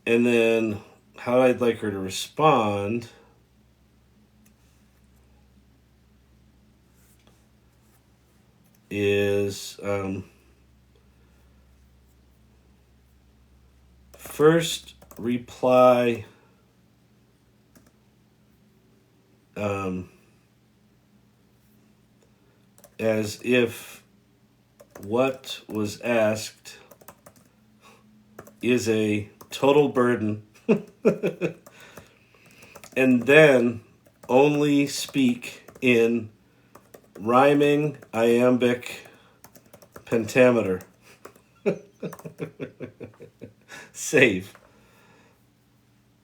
Speaker 1: And then how I'd like her to respond is first reply as if what was asked is a total burden, and then only speak in rhyming iambic pentameter. Save.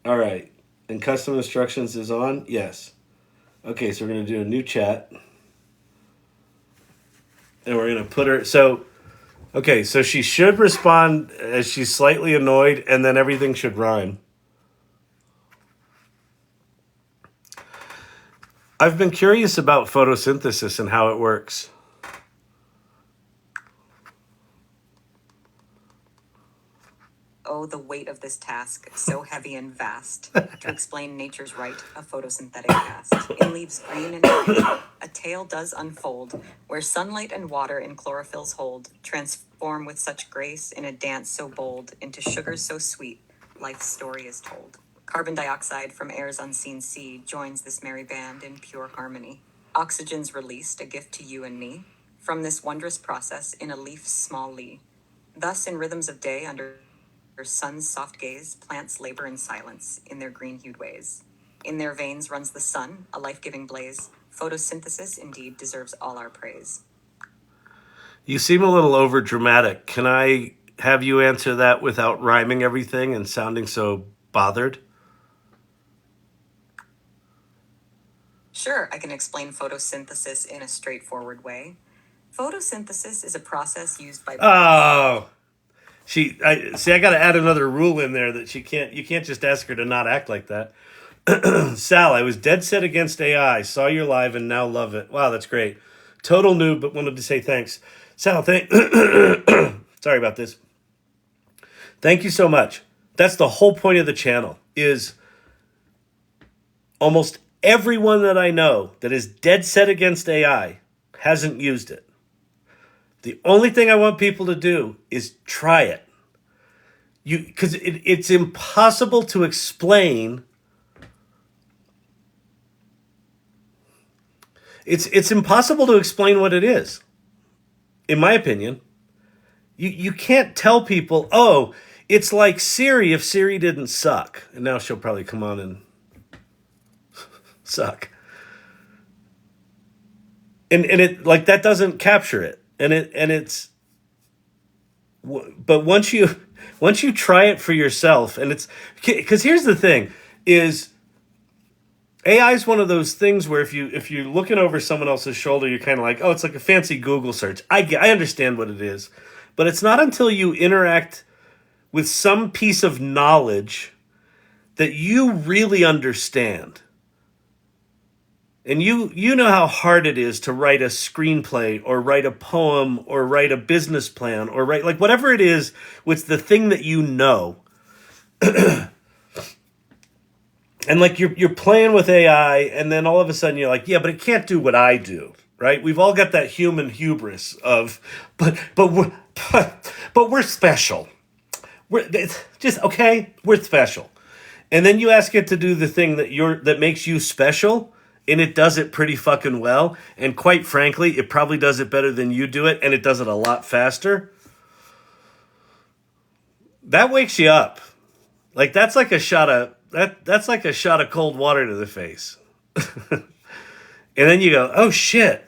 Speaker 1: All right. And custom instructions is on? Yes. Okay, so we're going to do a new chat. And we're going to put her... So she should respond as she's slightly annoyed, and then everything should rhyme. I've been curious about photosynthesis and how it works.
Speaker 4: Oh, the weight of this task, so heavy and vast, to explain nature's right, a photosynthetic cast. In leaves green and green, a tale does unfold, where sunlight and water in chlorophylls hold, transform with such grace in a dance so bold, into sugars so sweet, life's story is told. Carbon dioxide from air's unseen sea joins this merry band in pure harmony. Oxygen's released, a gift to you and me, from this wondrous process in a leaf's small lee. Thus, in rhythms of day under Their sun's soft gaze, plants labor in silence in their green-hued ways. In their veins runs the sun, a life-giving blaze. Photosynthesis indeed deserves all our praise.
Speaker 1: You seem a little over dramatic. Can I have you answer that without rhyming everything and sounding so bothered?
Speaker 4: Sure, I can explain photosynthesis in a straightforward way. Photosynthesis is a process used by
Speaker 1: Oh, I got to add another rule in there that you can't just ask her to not act like that. Sal, I was dead set against AI. Saw your live and now love it. Wow, that's great. Total noob, but wanted to say thanks. Sal, sorry about this. Thank you so much. That's the whole point of the channel, is almost everyone that I know that is dead set against AI hasn't used it. The only thing I want people to do is try it. Because it's impossible to explain. It's impossible to explain what it is, in my opinion. You can't tell people, oh, it's like Siri if Siri didn't suck. And now she'll probably come on and suck. And it, like, that doesn't capture it. But once you try it for yourself, and it's, because here's the thing, is AI is one of those things where if you're looking over someone else's shoulder, you're kind of like, oh, it's like a fancy Google search. I understand what it is, but it's not until you interact with some piece of knowledge that you really understand. And you know how hard it is to write a screenplay or write a poem or write a business plan or write, like, whatever it is, with the thing that you know. And like you're playing with AI, and then all of a sudden you're like, yeah, but it can't do what I do, right? We've all got that human hubris of, but we're special. It's just okay. We're special, and then you ask it to do the thing that makes you special. And it does it pretty fucking well. And quite frankly, it probably does it better than you do it. And it does it a lot faster. That wakes you up. Like, that's like a shot of cold water to the face. And then you go, oh shit.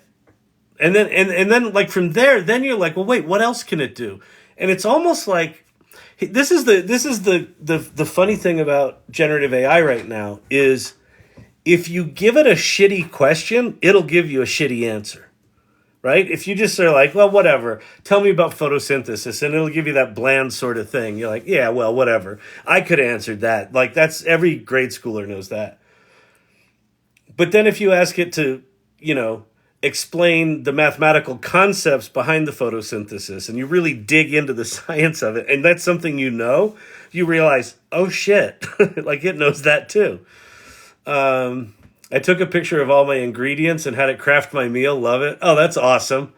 Speaker 1: And then like from there, then you're like, well, wait, what else can it do? And it's almost like, this is the funny thing about generative AI right now is, if you give it a shitty question, it'll give you a shitty answer, right? If you just are like, well, whatever, tell me about photosynthesis, and it'll give you that bland sort of thing. You're like, yeah, well, whatever. I could have answered that. Like, that's, every grade schooler knows that. But then if you ask it to, explain the mathematical concepts behind the photosynthesis, and you really dig into the science of it, and that's something you realize, oh shit, like, it knows that too. I took a picture of all my ingredients and had it craft my meal. Love it. Oh, that's awesome.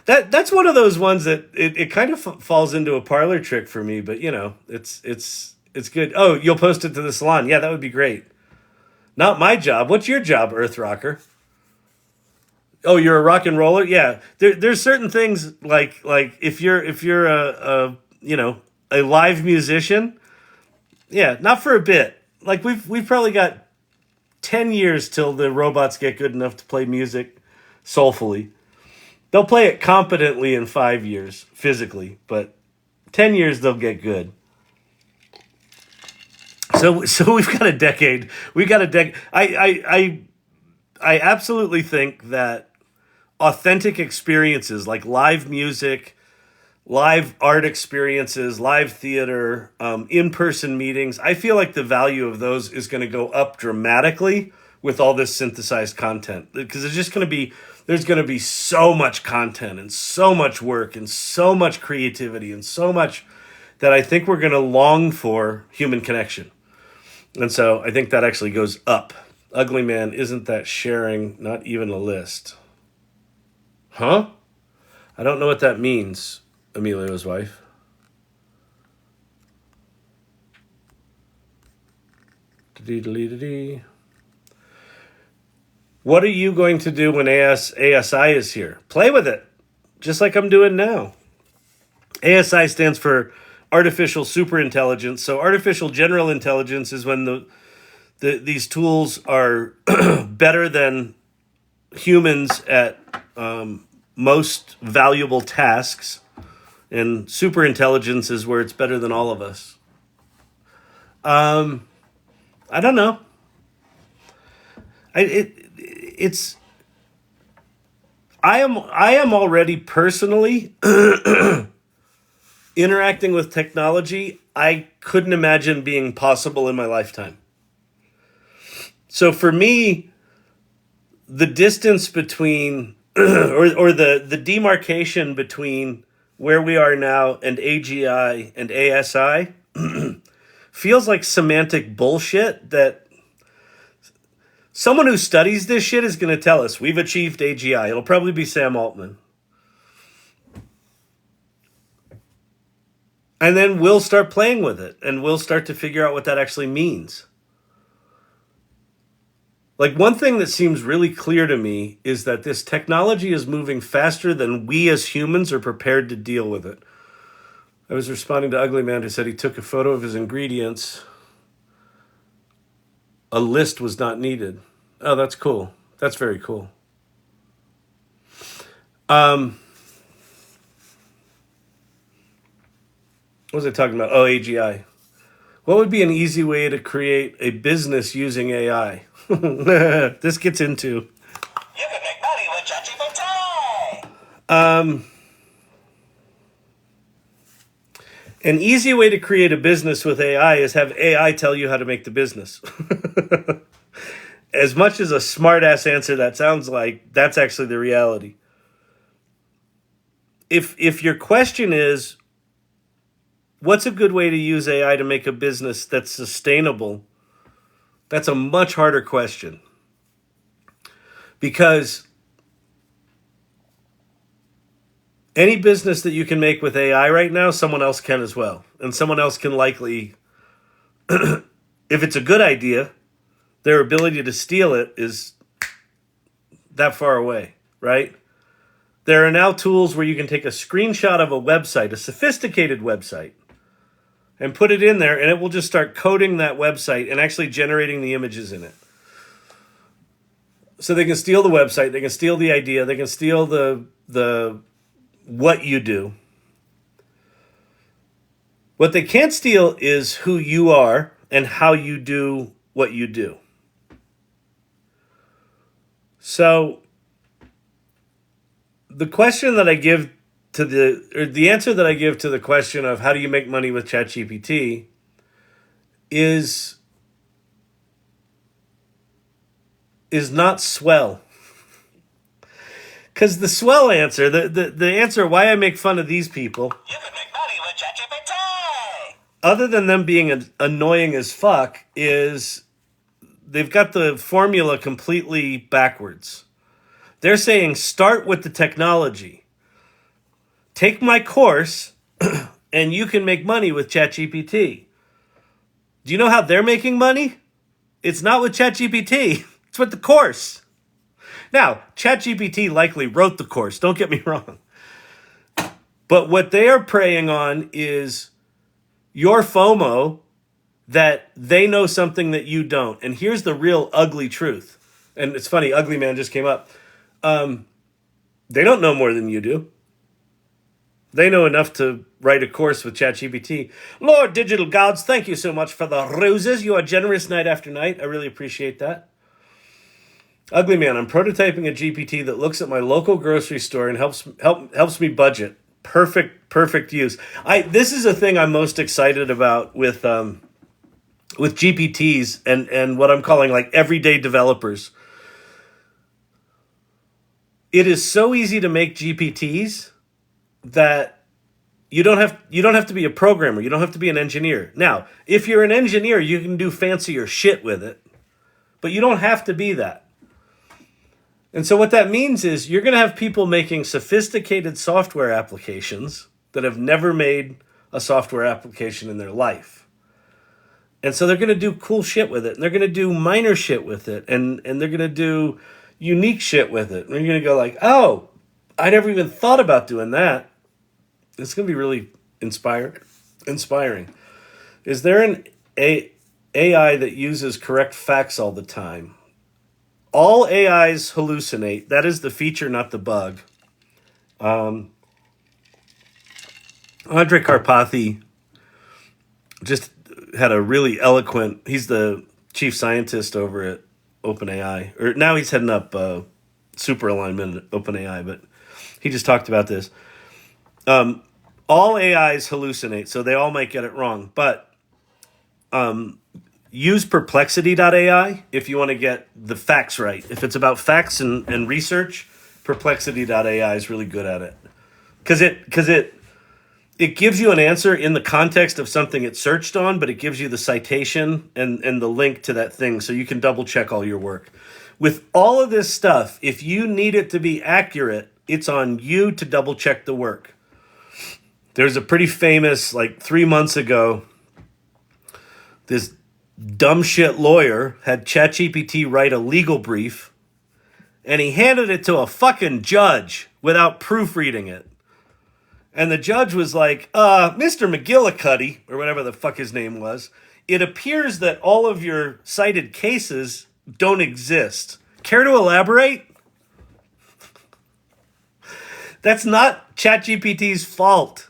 Speaker 1: That's one of those ones that it kind of falls into a parlor trick for me, but it's good. Oh, you'll post it to the salon. Yeah, that would be great. Not my job. What's your job, Earth Rocker? Oh, you're a rock and roller? Yeah. There's certain things like if you're a live musician, yeah, not for a bit. Like, we've probably got 10 years till the robots get good enough to play music soulfully. They'll play it competently in 5 years, physically, but 10 years they'll get good. So we've got a decade. I absolutely think that authentic experiences like live music, live art experiences, live theater, in-person meetings, I feel like the value of those is going to go up dramatically with all this synthesized content, because there's going to be so much content and so much work and so much creativity and so much that I think we're going to long for human connection. And so I think that actually goes up. Ugly man, isn't that sharing? Not even a list. Huh? I don't know what that means. Emilio's wife. What are you going to do when ASI is here? Play with it, just like I'm doing now. ASI stands for artificial superintelligence. So artificial general intelligence is when these tools are better than humans at most valuable tasks, and superintelligence is where it's better than all of us. I don't know. It's I am already personally interacting with technology I couldn't imagine being possible in my lifetime. So for me, the distance between or the demarcation between where we are now and AGI and ASI feels like semantic bullshit that someone who studies this shit is going to tell us we've achieved AGI. It'll probably be Sam Altman. And then we'll start playing with it and we'll start to figure out what that actually means. Like, one thing that seems really clear to me is that this technology is moving faster than we as humans are prepared to deal with it. I was responding to Ugly Man who said he took a photo of his ingredients. A list was not needed. Oh, that's cool. That's very cool. What was I talking about? Oh, AGI. What would be an easy way to create a business using AI? This gets into...
Speaker 6: You can make money with ChatGPT.
Speaker 1: An easy way to create a business with AI is have AI tell you how to make the business. As much as a smart-ass answer that sounds like, that's actually the reality. If your question is, what's a good way to use AI to make a business that's sustainable? That's a much harder question. Because any business that you can make with AI right now, someone else can as well. And someone else can likely, if it's a good idea, their ability to steal it is that far away, right? There are now tools where you can take a screenshot of a website, a sophisticated website, and put it in there, and it will just start coding that website and actually generating the images in it. So they can steal the website, they can steal the idea, they can steal the what you do. What they can't steal is who you are and how you do what you do. So the question that I give to the answer that I give to the question of how do you make money with ChatGPT is not swell. Because the swell answer, the answer why I make fun of these people,
Speaker 6: You can make money with ChatGPT.
Speaker 1: other than them being annoying as fuck, is they've got the formula completely backwards. They're saying start with the technology. Take my course and you can make money with ChatGPT. Do you know how they're making money? It's not with ChatGPT. It's with the course. Now, ChatGPT likely wrote the course, don't get me wrong. But what they are preying on is your FOMO that they know something that you don't. And here's the real ugly truth. And it's funny, Ugly Man just came up. They don't know more than you do. They know enough to write a course with ChatGPT. Lord Digital Gods, thank you so much for the roses. You are generous night after night. I really appreciate that. Ugly Man, I'm prototyping a GPT that looks at my local grocery store and helps me budget. Perfect use. This is a thing I'm most excited about with GPTs and what I'm calling like everyday developers. It is so easy to make GPTs that you don't have to be a programmer. You don't have to be an engineer. Now, if you're an engineer, you can do fancier shit with it, but you don't have to be that. And so what that means is you're going to have people making sophisticated software applications that have never made a software application in their life. And so they're going to do cool shit with it. And they're going to do minor shit with it. And they're going to do unique shit with it. And you're going to go like, oh, I never even thought about doing that. It's going to be really inspiring. inspiring. Is there AI that uses correct facts all the time? All AIs hallucinate. That is the feature, not the bug. Andre Karpathy just had a really eloquent. He's the chief scientist over at OpenAI, or now he's heading up super alignment at OpenAI. But he just talked about this. All AIs hallucinate, so they all might get it wrong. But use perplexity.ai if you want to get the facts right. If it's about facts and research, perplexity.ai is really good at it. Because it gives you an answer in the context of something it searched on, but it gives you the citation and the link to that thing so you can double check all your work. With all of this stuff, if you need it to be accurate, it's on you to double check the work. There's a pretty famous, like 3 months ago, this dumb shit lawyer had ChatGPT write a legal brief, and he handed it to a fucking judge without proofreading it. And the judge was like, Mr. McGillicuddy, or whatever the fuck his name was, it appears that all of your cited cases don't exist. Care to elaborate? That's not ChatGPT's fault.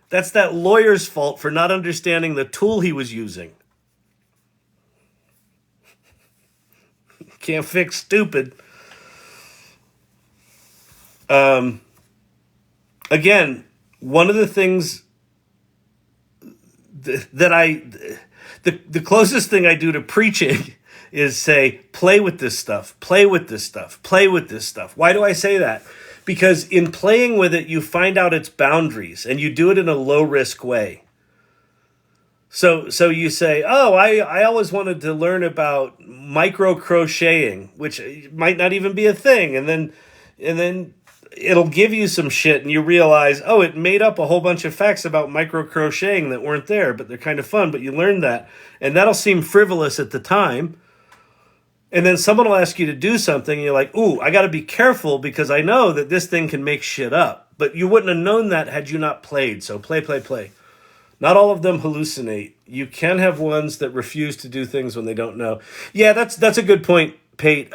Speaker 1: That's that lawyer's fault for not understanding the tool he was using. Can't fix stupid. Again, one of the things that the closest thing I do to preaching is say, play with this stuff, play with this stuff, play with this stuff. Why do I say that? Because in playing with it, you find out its boundaries, and you do it in a low-risk way. So you say, oh, I always wanted to learn about micro crocheting, which might not even be a thing, and then it'll give you some shit, and you realize, oh, it made up a whole bunch of facts about micro crocheting that weren't there, but they're kind of fun, but you learned that, and that'll seem frivolous at the time. And then someone will ask you to do something, and you're like, ooh, I got to be careful because I know that this thing can make shit up. But you wouldn't have known that had you not played. So play. Not all of them hallucinate. You can have ones that refuse to do things when they don't know. Yeah, that's a good point, Pate.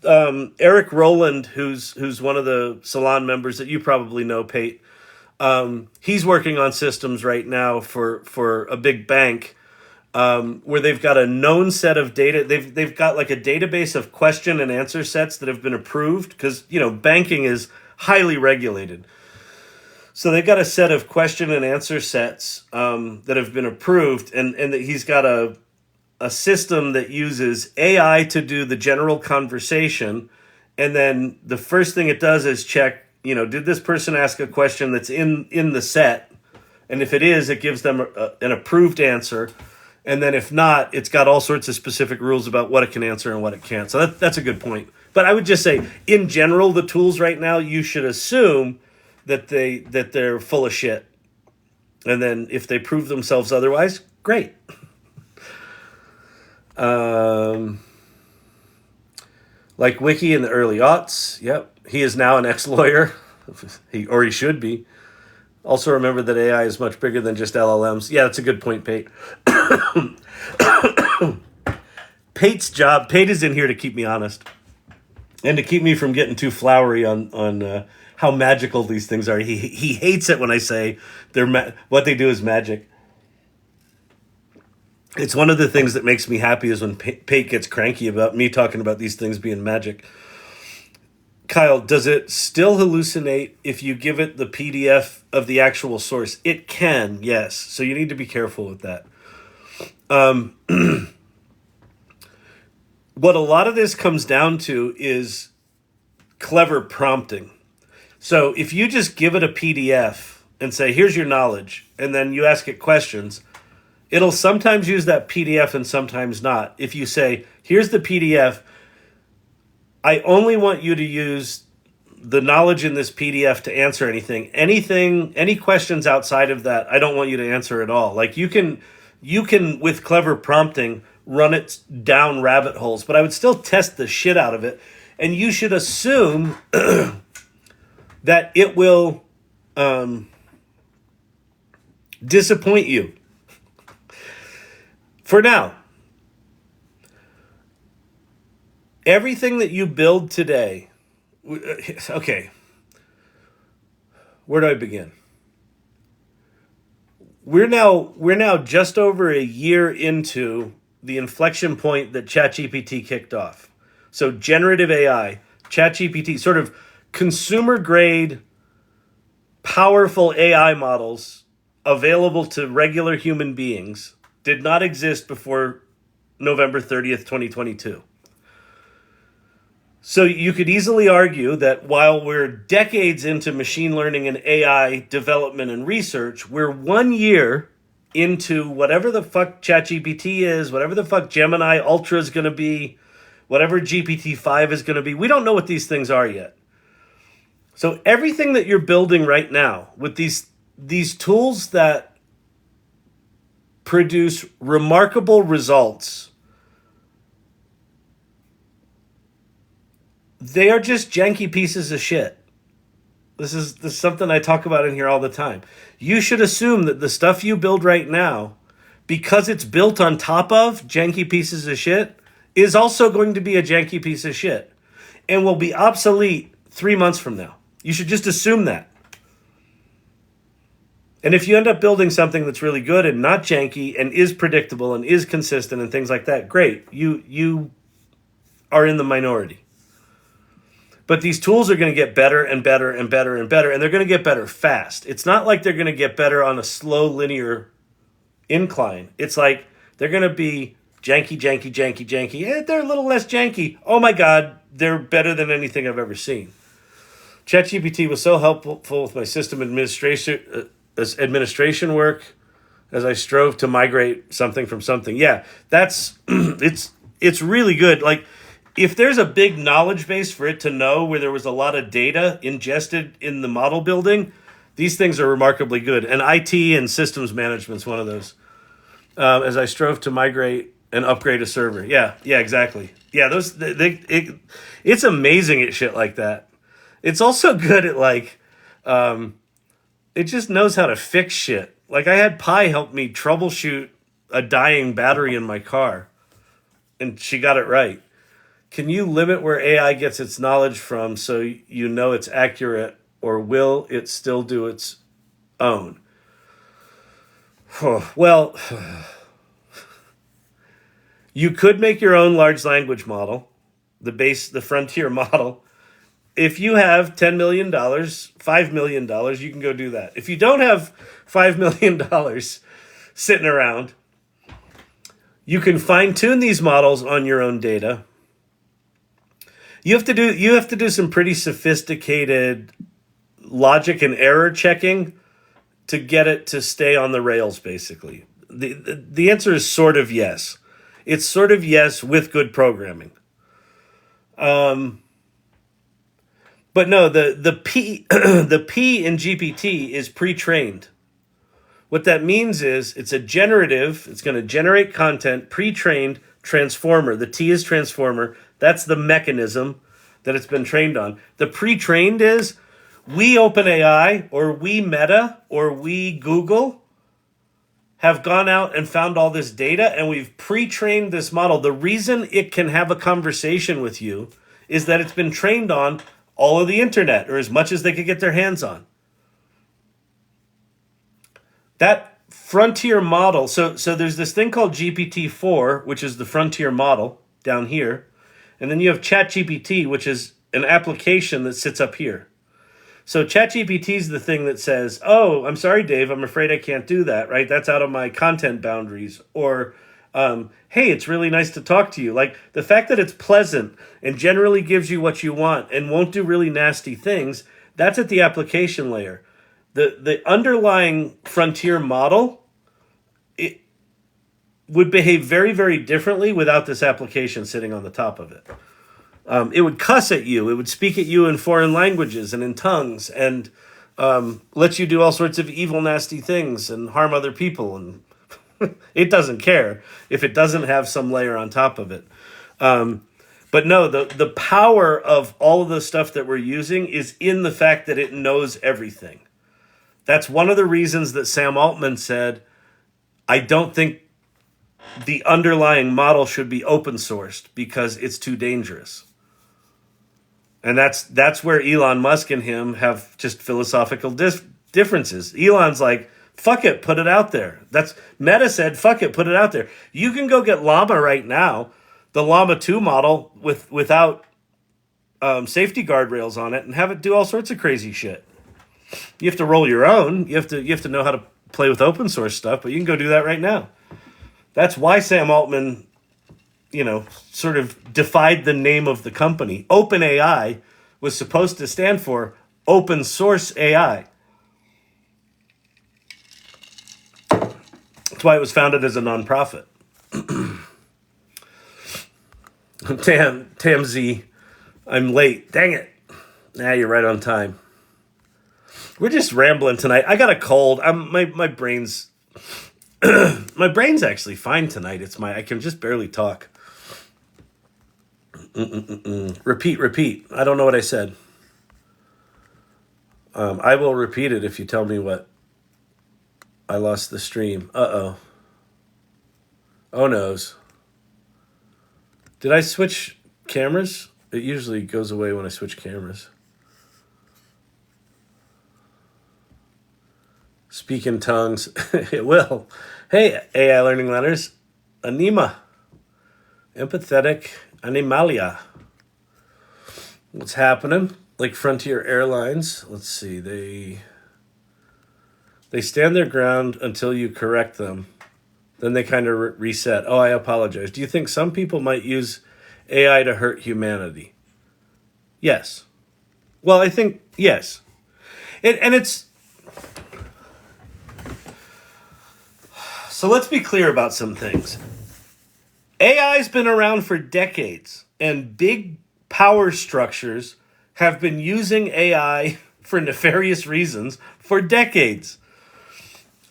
Speaker 1: Eric Rowland, who's one of the Salon members that you probably know, Pate, he's working on systems right now for a big bank. Where they've got a known set of data. They've got like a database of question and answer sets that have been approved because, banking is highly regulated. So they've got a set of question and answer sets that have been approved, and that he's got a system that uses AI to do the general conversation, and then the first thing it does is check, did this person ask a question that's in the set? And if it is, it gives them an approved answer. And then if not, it's got all sorts of specific rules about what it can answer and what it can't. So that's a good point. But I would just say, in general, the tools right now, you should assume that they're full of shit. And then if they prove themselves otherwise, great. Like Wiki in the early aughts. Yep. He is now an ex-lawyer. He should be. Also remember that AI is much bigger than just LLMs. Yeah, that's a good point, Pate. Pate's job, Pate is in here to keep me honest and to keep me from getting too flowery on how magical these things are. He hates it when I say what they do is magic. It's one of the things that makes me happy is when Pate gets cranky about me talking about these things being magic. Kyle, does it still hallucinate if you give it the PDF of the actual source? It can, yes. So you need to be careful with that. What a lot of this comes down to is clever prompting. So if you just give it a PDF and say, here's your knowledge, and then you ask it questions, it'll sometimes use that PDF and sometimes not. If you say, here's the PDF, I only want you to use the knowledge in this PDF to answer anything. Any questions outside of that, I don't want you to answer at all. Like you can, with clever prompting, run it down rabbit holes, but I would still test the shit out of it. And you should assume that it will disappoint you. For now, everything that you build today, okay, where do I begin? We're now just over a year into the inflection point that ChatGPT kicked off. So generative AI, ChatGPT, sort of consumer grade, powerful AI models available to regular human beings did not exist before November 30th, 2022. So you could easily argue that while we're decades into machine learning and AI development and research, we're 1 year into whatever the fuck ChatGPT is, whatever the fuck Gemini Ultra is going to be, whatever GPT-5 is going to be. We don't know what these things are yet. So everything that you're building right now with these tools that produce remarkable results, they are just janky pieces of shit. This is something I talk about in here all the time. You should assume that the stuff you build right now, because it's built on top of janky pieces of shit, is also going to be a janky piece of shit and will be obsolete 3 months from now. You should just assume that. And if you end up building something that's really good and not janky and is predictable and is consistent and things like that, great. You are in the minority. But these tools are going to get better and better and better and better, and they're going to get better fast. It's not like they're going to get better on a slow linear incline. It's like they're going to be janky, janky, janky, janky. They're a little less janky. Oh my God, they're better than anything I've ever seen. ChatGPT was so helpful with my system administration work as I strove to migrate something from something. Yeah, that's it's really good. Like, if there's a big knowledge base for it to know where there was a lot of data ingested in the model building, these things are remarkably good. And IT and systems management is one of those. As I strove to migrate and upgrade a server. Yeah, exactly. Yeah, it's amazing at shit like that. It's also good at like, it just knows how to fix shit. Like, I had Pi help me troubleshoot a dying battery in my car, and she got it right. Can you limit where AI gets its knowledge from so you know it's accurate, or will it still do its own? Well, you could make your own large language model, the frontier model. If you have $10 million, $5 million, you can go do that. If you don't have $5 million sitting around, you can fine tune these models on your own data. You have to do some pretty sophisticated logic and error checking to get it to stay on the rails, basically. The answer is sort of yes. It's sort of yes with good programming. But no, the P the P in GPT is pre-trained. What that means is it's a generative, it's going to generate content, pre-trained transformer. The T is transformer. That's the mechanism that it's been trained on. The pre-trained is we OpenAI or we Meta or we Google have gone out and found all this data and we've pre-trained this model. The reason it can have a conversation with you is that it's been trained on all of the internet, or as much as they could get their hands on. That frontier model, so there's this thing called GPT-4, which is the frontier model down here. And then you have ChatGPT, which is an application that sits up here. So ChatGPT is the thing that says, oh, I'm sorry, Dave, I'm afraid I can't do that, right? That's out of my content boundaries. Or, hey, it's really nice to talk to you. Like, the fact that it's pleasant and generally gives you what you want and won't do really nasty things, that's at the application layer. The underlying frontier model, it would behave very, very differently without this application sitting on the top of it. It would cuss at you. It would speak at you in foreign languages and in tongues and let you do all sorts of evil, nasty things and harm other people. And it doesn't care if it doesn't have some layer on top of it. But no, the power of all of the stuff that we're using is in the fact that it knows everything. That's one of the reasons that Sam Altman said, I don't think the underlying model should be open sourced because it's too dangerous. And that's where Elon Musk and him have just philosophical differences. Elon's like, fuck it, put it out there. That's Meta said, fuck it, put it out there. You can go get Llama right now, the Llama 2 model without safety guardrails on it, and have it do all sorts of crazy shit. You have to roll your own. You have to know how to play with open source stuff, but you can go do that right now. That's why Sam Altman, sort of defied the name of the company. OpenAI was supposed to stand for open source AI. That's why it was founded as a nonprofit. Tamz, I'm late. Dang it. Nah, you're right on time. We're just rambling tonight. I got a cold. My brain's my brain's actually fine tonight. I can just barely talk. Repeat. I don't know what I said. I will repeat it if you tell me what. I lost the stream. Uh-oh. Oh noes. Did I switch cameras? It usually goes away when I switch cameras. Speak in tongues. It will. Hey, AI Learning Letters. Anima. Empathetic Animalia. What's happening? Like Frontier Airlines. Let's see. They stand their ground until you correct them. Then they kind of reset. Oh, I apologize. Do you think some people might use AI to hurt humanity? Yes. Well, I think, yes. It's... So let's be clear about some things. AI's been around for decades, and big power structures have been using AI for nefarious reasons for decades.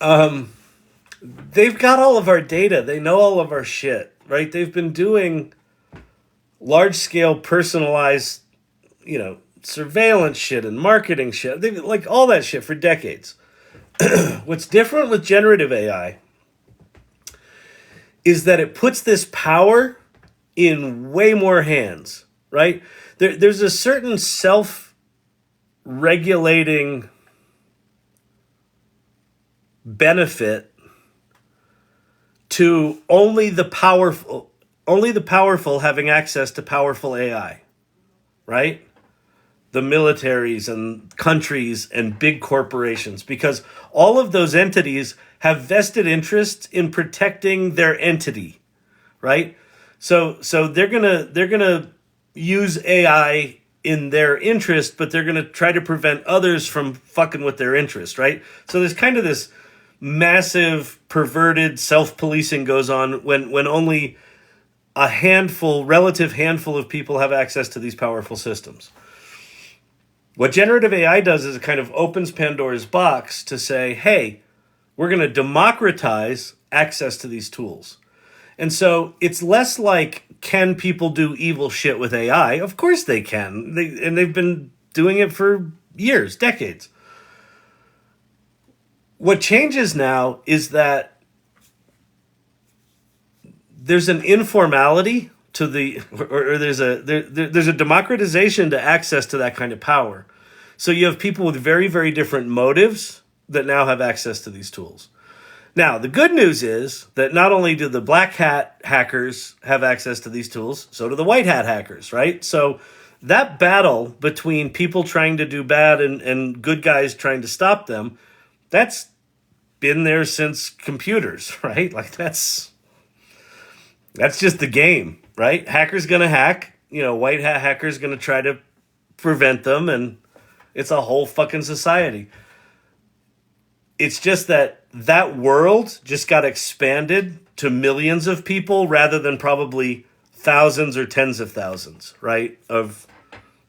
Speaker 1: They've got all of our data. They know all of our shit, right? They've been doing large-scale personalized, surveillance shit and marketing shit. They've like all that shit for decades. What's different with generative AI is that it puts this power in way more hands, right? There's a certain self-regulating benefit to only the powerful having access to powerful AI, right? The militaries and countries and big corporations, because all of those entities have vested interests in protecting their entity, right? So they're gonna use AI in their interest, but they're gonna try to prevent others from fucking with their interest, right? So there's kind of this massive perverted self-policing goes on when only a relative handful of people have access to these powerful systems. What generative AI does is it kind of opens Pandora's box to say, hey, we're going to democratize access to these tools. And so it's less like, can people do evil shit with AI? Of course they can. They've been doing it for years, decades. What changes now is that there's an informality to there's a democratization to access to that kind of power. So you have people with very, very different motives that now have access to these tools. Now, the good news is that not only do the black hat hackers have access to these tools, so do the white hat hackers, right? So that battle between people trying to do bad and good guys trying to stop them, that's been there since computers, right? Like that's just the game, right? Hacker's gonna hack, white hat hacker's gonna try to prevent them, and it's a whole fucking society. It's just that world just got expanded to millions of people rather than probably thousands or tens of thousands, right, of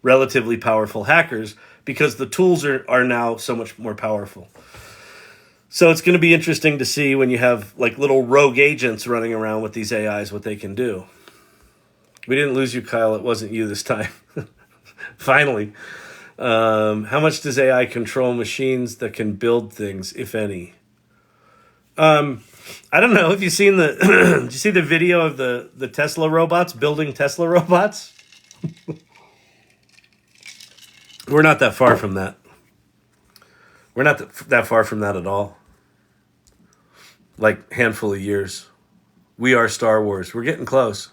Speaker 1: relatively powerful hackers, because the tools are now so much more powerful. So it's going to be interesting to see when you have like little rogue agents running around with these AIs, what they can do. We didn't lose you, Kyle. It wasn't you this time. Finally. How much does AI control machines that can build things, if any? I don't know. Have you seen the? Did you see the video of the Tesla robots building Tesla robots? We're not that far from that. We're not that far from that at all. Like handful of years. We are Star Wars. We're getting close.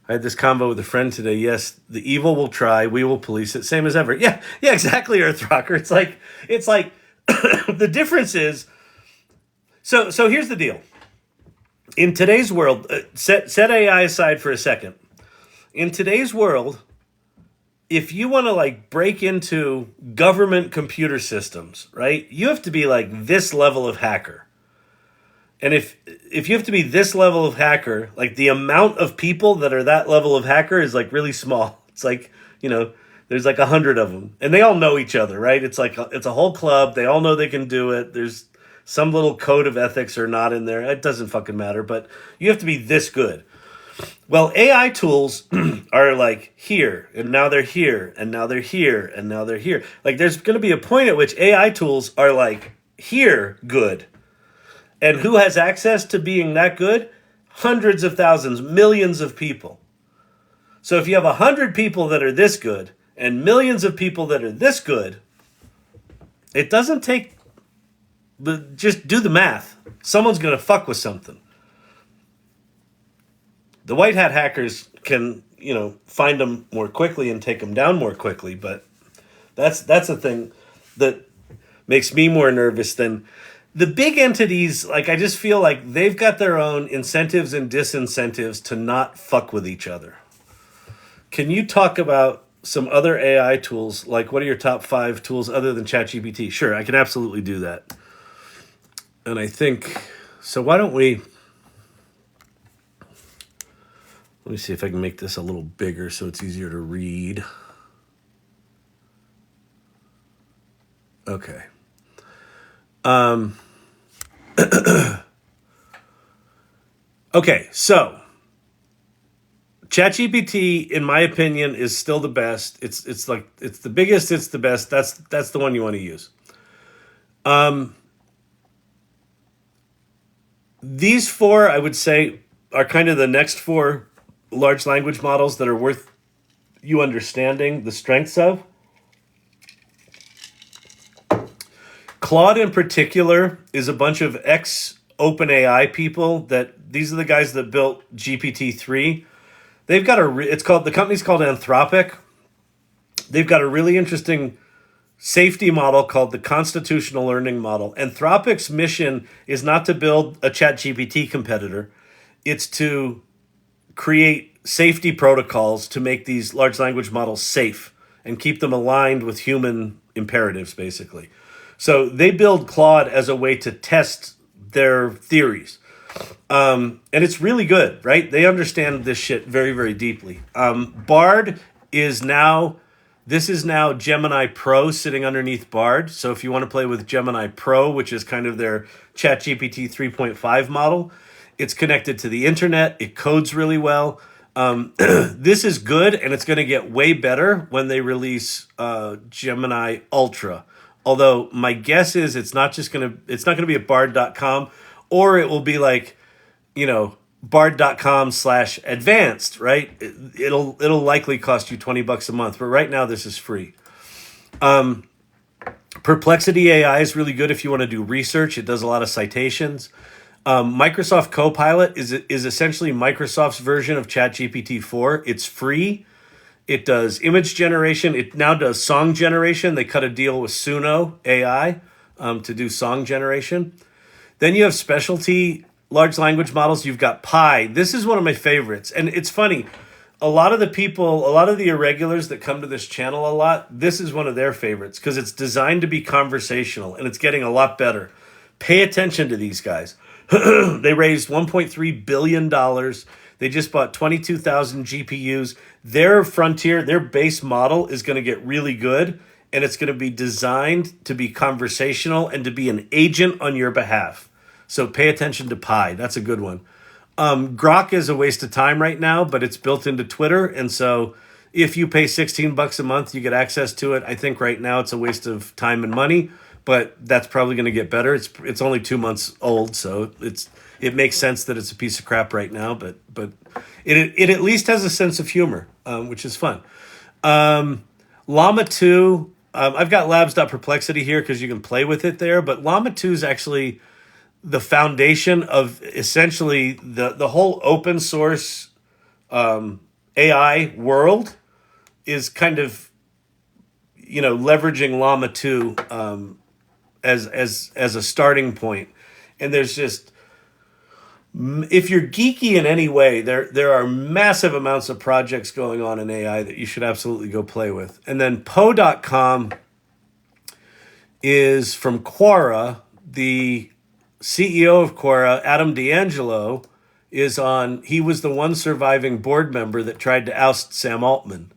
Speaker 1: I had this convo with a friend today. Yes, the evil will try. We will police it. Same as ever. Yeah, exactly, Earthrocker. It's like the difference is. So here's the deal. In today's world, set AI aside for a second. In today's world, if you want to like break into government computer systems, right? You have to be like this level of hacker. And if you have to be this level of hacker, like the amount of people that are that level of hacker is like really small. It's like, there's like 100 of them and they all know each other, right? It's like, it's a whole club. They all know they can do it. There's some little code of ethics or not in there. It doesn't fucking matter, but you have to be this good. Well, AI tools are like here, and now they're here, and now they're here, and now they're here. Like there's going to be a point at which AI tools are like here good. And who has access to being that good? Hundreds of thousands, millions of people. So if you have 100 people that are this good and millions of people that are this good, it doesn't take, just do the math. Someone's going to fuck with something. The white hat hackers can, find them more quickly and take them down more quickly. But that's a thing that makes me more nervous than the big entities. Like, I just feel like they've got their own incentives and disincentives to not fuck with each other. Can you talk about some other AI tools? Like, what are your top 5 tools other than ChatGPT? Sure, I can absolutely do that. And I think, so why don't we, let me see if I can make this a little bigger so it's easier to read. Okay. Okay, so ChatGPT, in my opinion, is still the best. It's the biggest. It's the best. That's the one you want to use. These 4, I would say, are kind of the next 4 large language models that are worth you understanding the strengths of. Claude in particular is a bunch of ex-OpenAI people these are the guys that built GPT-3. They've got the company's called Anthropic. They've got a really interesting safety model called the Constitutional Learning Model. Anthropic's mission is not to build a ChatGPT competitor. It's to create safety protocols to make these large language models safe and keep them aligned with human imperatives, basically. So they build Claude as a way to test their theories. And it's really good, right? They understand this shit very, very deeply. Bard is now Gemini Pro sitting underneath Bard. So if you want to play with Gemini Pro, which is kind of their ChatGPT 3.5 model, it's connected to the internet. It codes really well. This is good, and it's going to get way better when they release Gemini Ultra. Although my guess is it's not going to be at bard.com, or it will be like, bard.com/advanced, right? It'll likely cost you $20 a month, but right now this is free. Perplexity AI is really good if you want to do research. It does a lot of citations. Microsoft Copilot is essentially Microsoft's version of ChatGPT 4. It's free. It does image generation. It now does song generation. They cut a deal with Suno AI to do song generation. Then you have specialty large language models. You've got Pi. This is one of my favorites. And it's funny. A lot of the irregulars that come to this channel a lot, this is one of their favorites because it's designed to be conversational and it's getting a lot better. Pay attention to these guys. They raised $1.3 billion. They just bought 22,000 GPUs. Their frontier, their base model is going to get really good, and it's going to be designed to be conversational and to be an agent on your behalf. So pay attention to Pi. That's a good one. Grok is a waste of time right now, but it's built into Twitter, and so If you pay $16 a month, you get access to it. I think right now it's a waste of time and money, but that's probably going to get better. It's only 2 months old, so it makes sense that it's a piece of crap right now, but it at least has a sense of humor, which is fun. Llama 2, I've got labs.perplexity here because you can play with it there, but Llama 2 is actually the foundation of essentially the whole open source AI world is kind of, leveraging Llama 2 as a starting point. And there's just, if you're geeky in any way, there are massive amounts of projects going on in AI that you should absolutely go play with. And then Poe.com is from Quora. The CEO of Quora, Adam D'Angelo, he was the one surviving board member that tried to oust Sam Altman.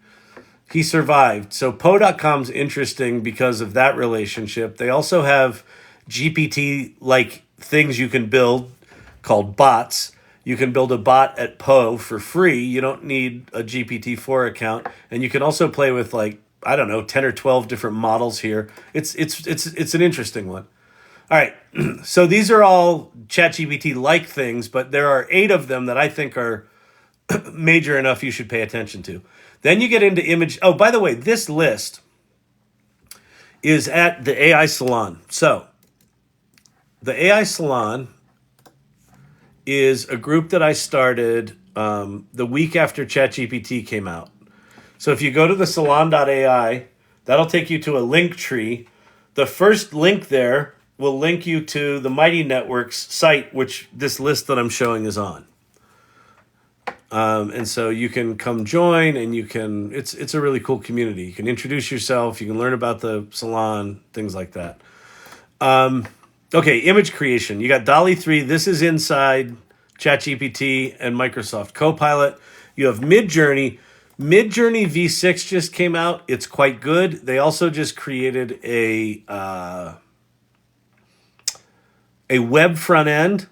Speaker 1: He survived. So Poe.com's interesting because of that relationship. They also have GPT-like things you can build called bots. You can build a bot at Poe for free. You don't need a GPT-4 account. And you can also play with 10 or 12 different models here. It's an interesting one. All right. So these are all ChatGPT-like things, but there are 8 of them that I think are major enough you should pay attention to. Then you get into image. Oh, by the way, this list is at the AI Salon. So the AI Salon is a group that I started the week after ChatGPT came out. So if you go to the salon.ai, that'll take you to a link tree. The first link there will link you to the Mighty Networks site, which this list that I'm showing is on. And so you can come join, and it's a really cool community. You can introduce yourself, you can learn about the salon, things like that. Okay, image creation. You got DALL-E 3. This is inside ChatGPT and Microsoft Copilot. You have Midjourney. Midjourney V6 just came out. It's quite good. They also just created a web front end.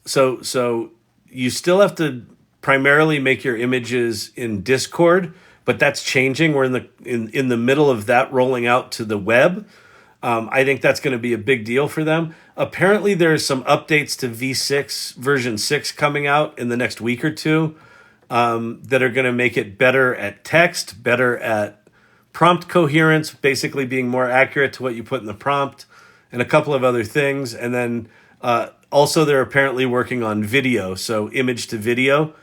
Speaker 1: So you still have to primarily make your images in Discord, but that's changing. We're in the middle of that rolling out to the web. I think that's going to be a big deal for them. Apparently, there's some updates to V6 version 6 coming out in the next week or two that are going to make it better at text, better at prompt coherence, basically being more accurate to what you put in the prompt, and a couple of other things. And then also they're apparently working on video, so image to video.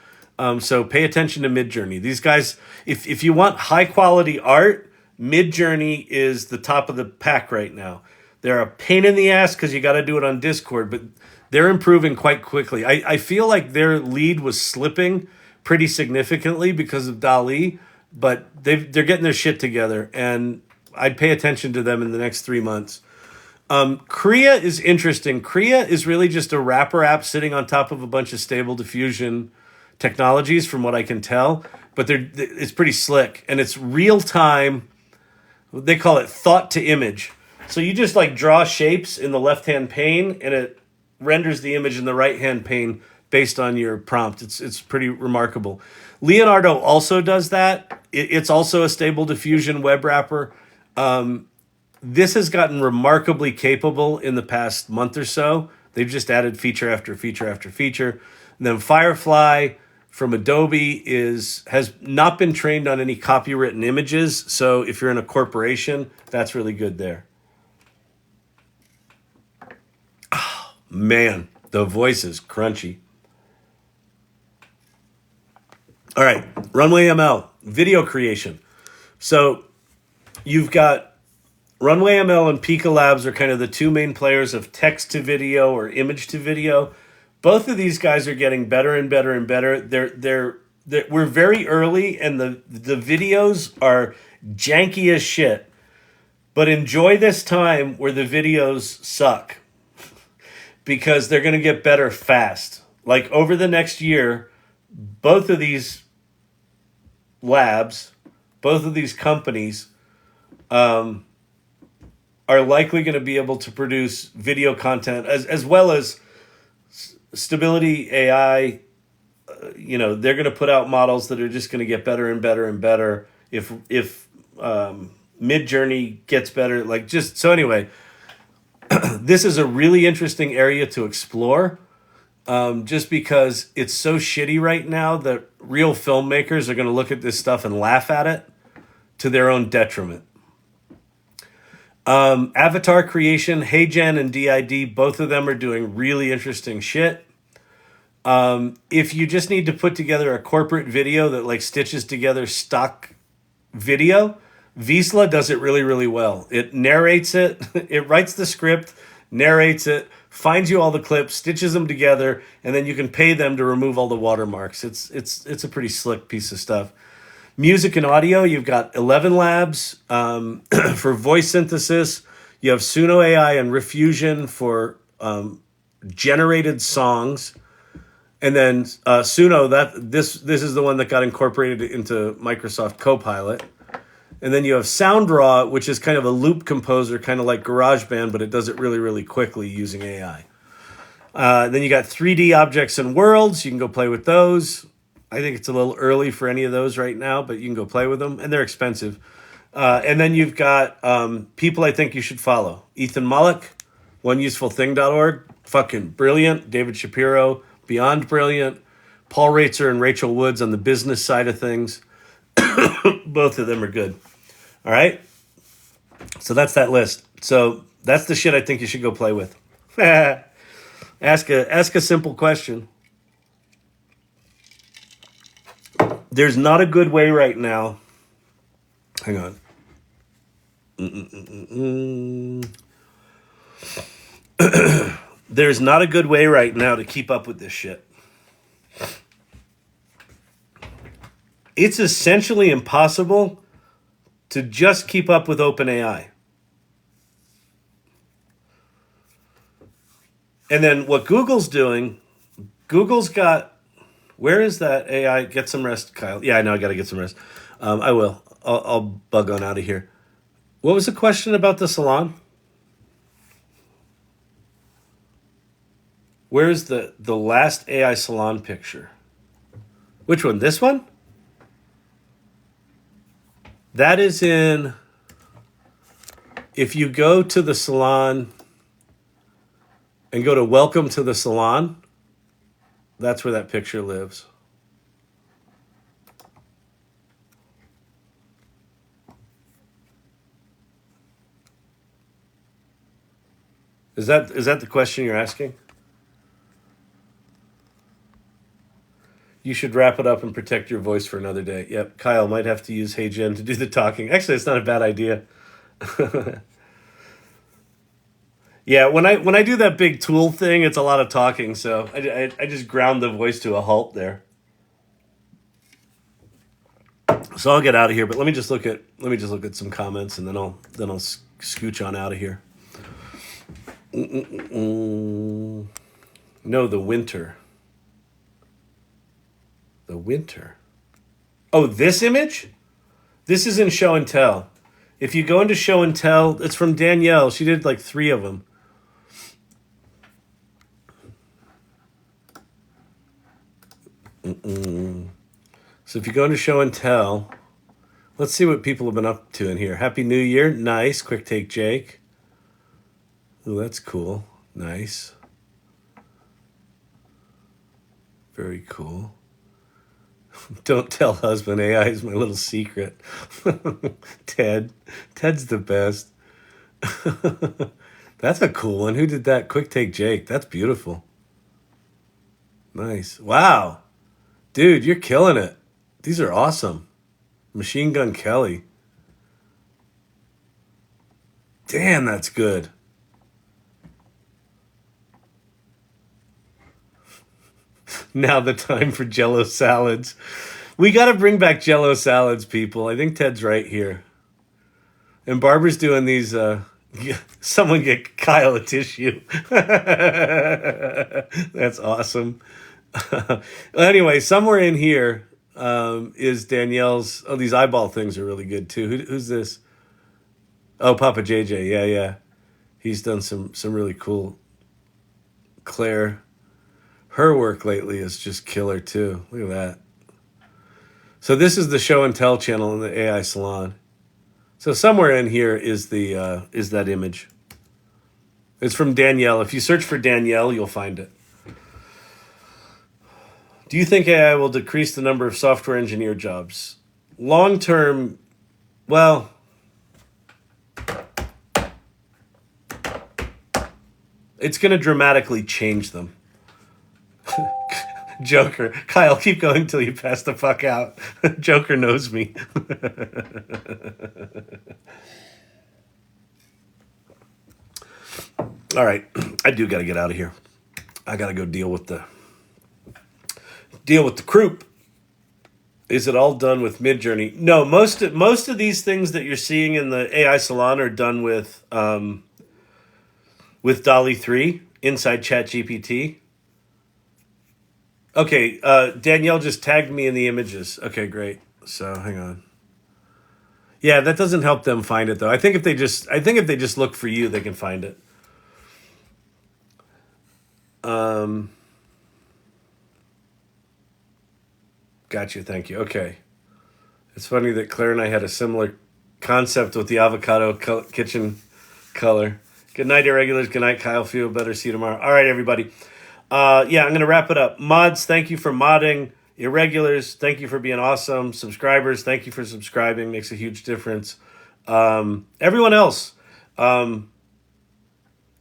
Speaker 1: So pay attention to Midjourney. These guys, if you want high quality art, Midjourney is the top of the pack right now. They're a pain in the ass because you got to do it on Discord, but they're improving quite quickly. I feel like their lead was slipping pretty significantly because of DALL-E, but they're getting their shit together, and I'd pay attention to them in the next 3 months. Krea is interesting. Krea is really just a wrapper app sitting on top of a bunch of stable diffusion technologies, from what I can tell, but it's pretty slick, and it's real time. They call it thought to image. So you just draw shapes in the left-hand pane, and it renders the image in the right-hand pane based on your prompt. It's pretty remarkable. Leonardo also does that. It's also a stable diffusion web wrapper. This has gotten remarkably capable in the past month or so. They've just added feature after feature after feature. And then Firefly from Adobe has not been trained on any copywritten images. So if you're in a corporation, that's really good there. Oh, man, the voice is crunchy. All right, Runway ML, video creation. So you've got Runway ML and Pika Labs are kind of the two main players of text to video or image to video. Both of these guys are getting better and better and better. We're very early, and the videos are janky as shit. But enjoy this time where the videos suck, because they're going to get better fast. Like over the next year, both of these labs, both of these companies, are likely going to be able to produce video content as well as Stability AI they're going to put out models that are just going to get better and better and better. If Mid Journey gets better, like just so anyway, this is a really interesting area to explore. Just because it's so shitty right now that real filmmakers are going to look at this stuff and laugh at it to their own detriment. Avatar creation, HeyGen and DID, both of them are doing really interesting shit. If you just need to put together a corporate video that like stitches together stock video, Visla does it really, really well. It narrates it, it writes the script, narrates it, finds you all the clips, stitches them together, and then you can pay them to remove all the watermarks. It's a pretty slick piece of stuff. Music and audio, you've got 11 Labs for voice synthesis. You have Suno AI and Refusion for generated songs. And then Suno, this is the one that got incorporated into Microsoft Copilot. And then you have SoundRaw, which is kind of a loop composer, kind of like GarageBand, but it does it really, really quickly using AI. Then you got 3D objects and worlds. You can go play with those. I think it's a little early for any of those right now, but you can go play with them, and they're expensive. And then you've got people I think you should follow. Ethan Mollick, oneusefulthing.org, fucking brilliant. David Shapiro, beyond brilliant. Paul Raitzer and Rachel Woods on the business side of things. Both of them are good. All right? So that's that list. So that's the shit I think you should go play with. Ask a simple question. There's not a good way right now. Hang on. There's not a good way right now to keep up with this shit. It's essentially impossible to just keep up with OpenAI. And then what Google's doing, Google's got, where is that AI? Get some rest, Kyle. Yeah, I know I got to get some rest. I will. I'll bug on out of here. What was the question about the salon? Where's the last AI salon picture? Which one? This one? That is in, if you go to the salon and go to welcome to the salon, that's where that picture lives. Is that the question you're asking? You should wrap it up and protect your voice for another day. Yep, Kyle might have to use HeyGen to do the talking. Actually, it's not a bad idea. Yeah, when I do that big tool thing, it's a lot of talking, so I just ground the voice to a halt there. So I'll get out of here, but let me just look at some comments, and then I'll scooch on out of here. No, the winter. The winter. Oh, this image? This is in Show and Tell. If you go into Show and Tell, it's from Danielle. She did like 3 of them. So if you go into Show and Tell, let's see what people have been up to in here. Happy New Year. Nice. Quick Take Jake. Oh, that's cool. Nice. Very cool. Don't tell husband, AI is my little secret. Ted's the best. That's a cool one. Who did that? Quick Take Jake. That's beautiful. Nice. Wow. Dude, you're killing it. These are awesome. Machine Gun Kelly. Damn, that's good. Now the time for Jell-O salads. We got to bring back Jell-O salads, people. I think Ted's right here. And Barbara's doing these. Someone get Kyle a tissue. That's awesome. Anyway, somewhere in here is Danielle's. Oh, these eyeball things are really good too. Who's this? Oh, Papa JJ. Yeah. He's done some really cool. Claire Her work lately is just killer too. Look at that. So this is the show and tell channel in the AI salon. So somewhere in here is that image. It's from Danielle. If you search for Danielle, you'll find it. Do you think AI will decrease the number of software engineer jobs? Long term, well, it's going to dramatically change them. Joker. Kyle, keep going till you pass the fuck out. Joker knows me. All right. I do got to get out of here. I got to go deal with the croup. Is it all done with Midjourney? No, most of these things that you're seeing in the AI salon are done with DALL-E 3 inside ChatGPT. Okay, Danielle just tagged me in the images. Okay, great. So hang on. Yeah, that doesn't help them find it though. I think if they just look for you, they can find it. Gotcha. Thank you. Okay. It's funny that Claire and I had a similar concept with the avocado kitchen color. Good night, irregulars. Good night, Kyle. Feel better. See you tomorrow. All right, everybody. I'm going to wrap it up. Mods, thank you for modding. Irregulars, thank you for being awesome. Subscribers, thank you for subscribing. Makes a huge difference. Everyone else,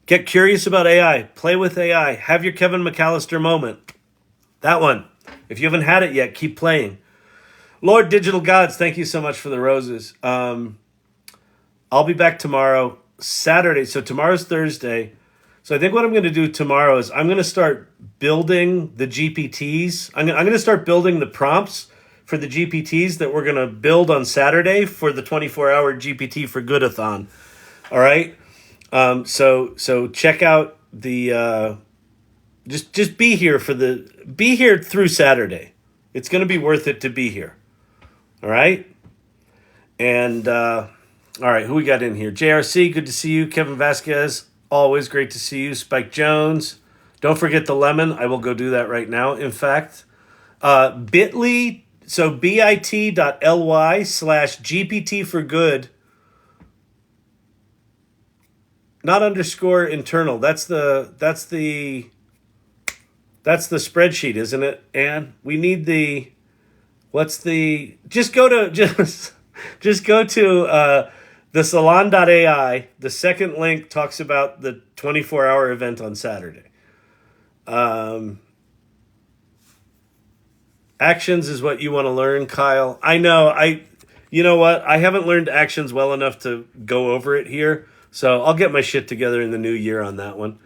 Speaker 1: get curious about AI. Play with AI. Have your Kevin McAllister moment. That one. If you haven't had it yet, keep playing. Lord Digital Gods, thank you so much for the roses. I'll be back tomorrow, Saturday. So tomorrow's Thursday. So I think what I'm going to do tomorrow is I'm going to start building the GPTs. I'm going to start building the prompts for the GPTs that we're going to build on Saturday for the 24-hour GPT for Good-a-thon. All right? So check out the... Just be here through Saturday. It's going to be worth it to be here. All right? And, all right, who we got in here? JRC, good to see you. Kevin Vasquez, always great to see you. Spike Jones. Don't forget the lemon. I will go do that right now, in fact. Bit.ly, so bit.ly/GPT for good. Not underscore internal. That's the spreadsheet, isn't it? And we need the, just go to the salon.ai. The second link talks about the 24-hour event on Saturday. Actions is what you want to learn, Kyle. I know. You know what? I haven't learned actions well enough to go over it here. So I'll get my shit together in the new year on that one.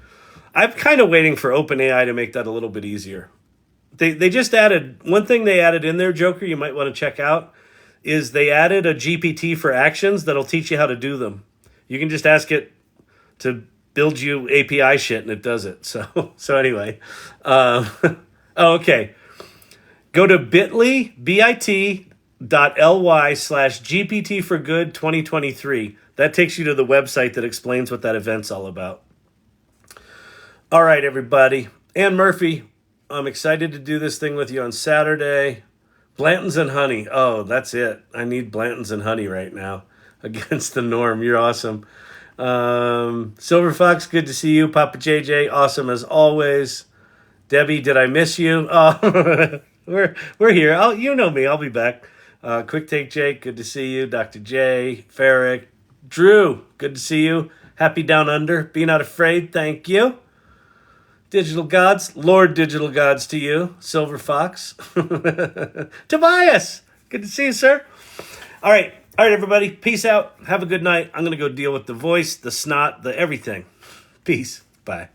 Speaker 1: I'm kind of waiting for OpenAI to make that a little bit easier. They just added, one thing they added in there, Joker, you might want to check out, is they added a GPT for actions that'll teach you how to do them. You can just ask it to build you API shit and it does it. So anyway. Okay. Go to bit.ly/GPT for good 2023. That takes you to the website that explains what that event's all about. All right, everybody. Ann Murphy, I'm excited to do this thing with you on Saturday. Blanton's and honey. Oh, that's it. I need Blanton's and honey right now. Against the norm. You're awesome. Silver Fox, good to see you. Papa JJ, awesome as always. Debbie, did I miss you? Oh, we're here. You know me. I'll be back. Quick Take Jake, good to see you. Dr. J, Farrick, Drew, good to see you. Happy Down Under. Be not afraid. Thank you. Digital Gods, Lord Digital Gods to you. Silver Fox. Tobias, good to see you, sir. All right, everybody. Peace out. Have a good night. I'm going to go deal with the voice, the snot, the everything. Peace. Bye.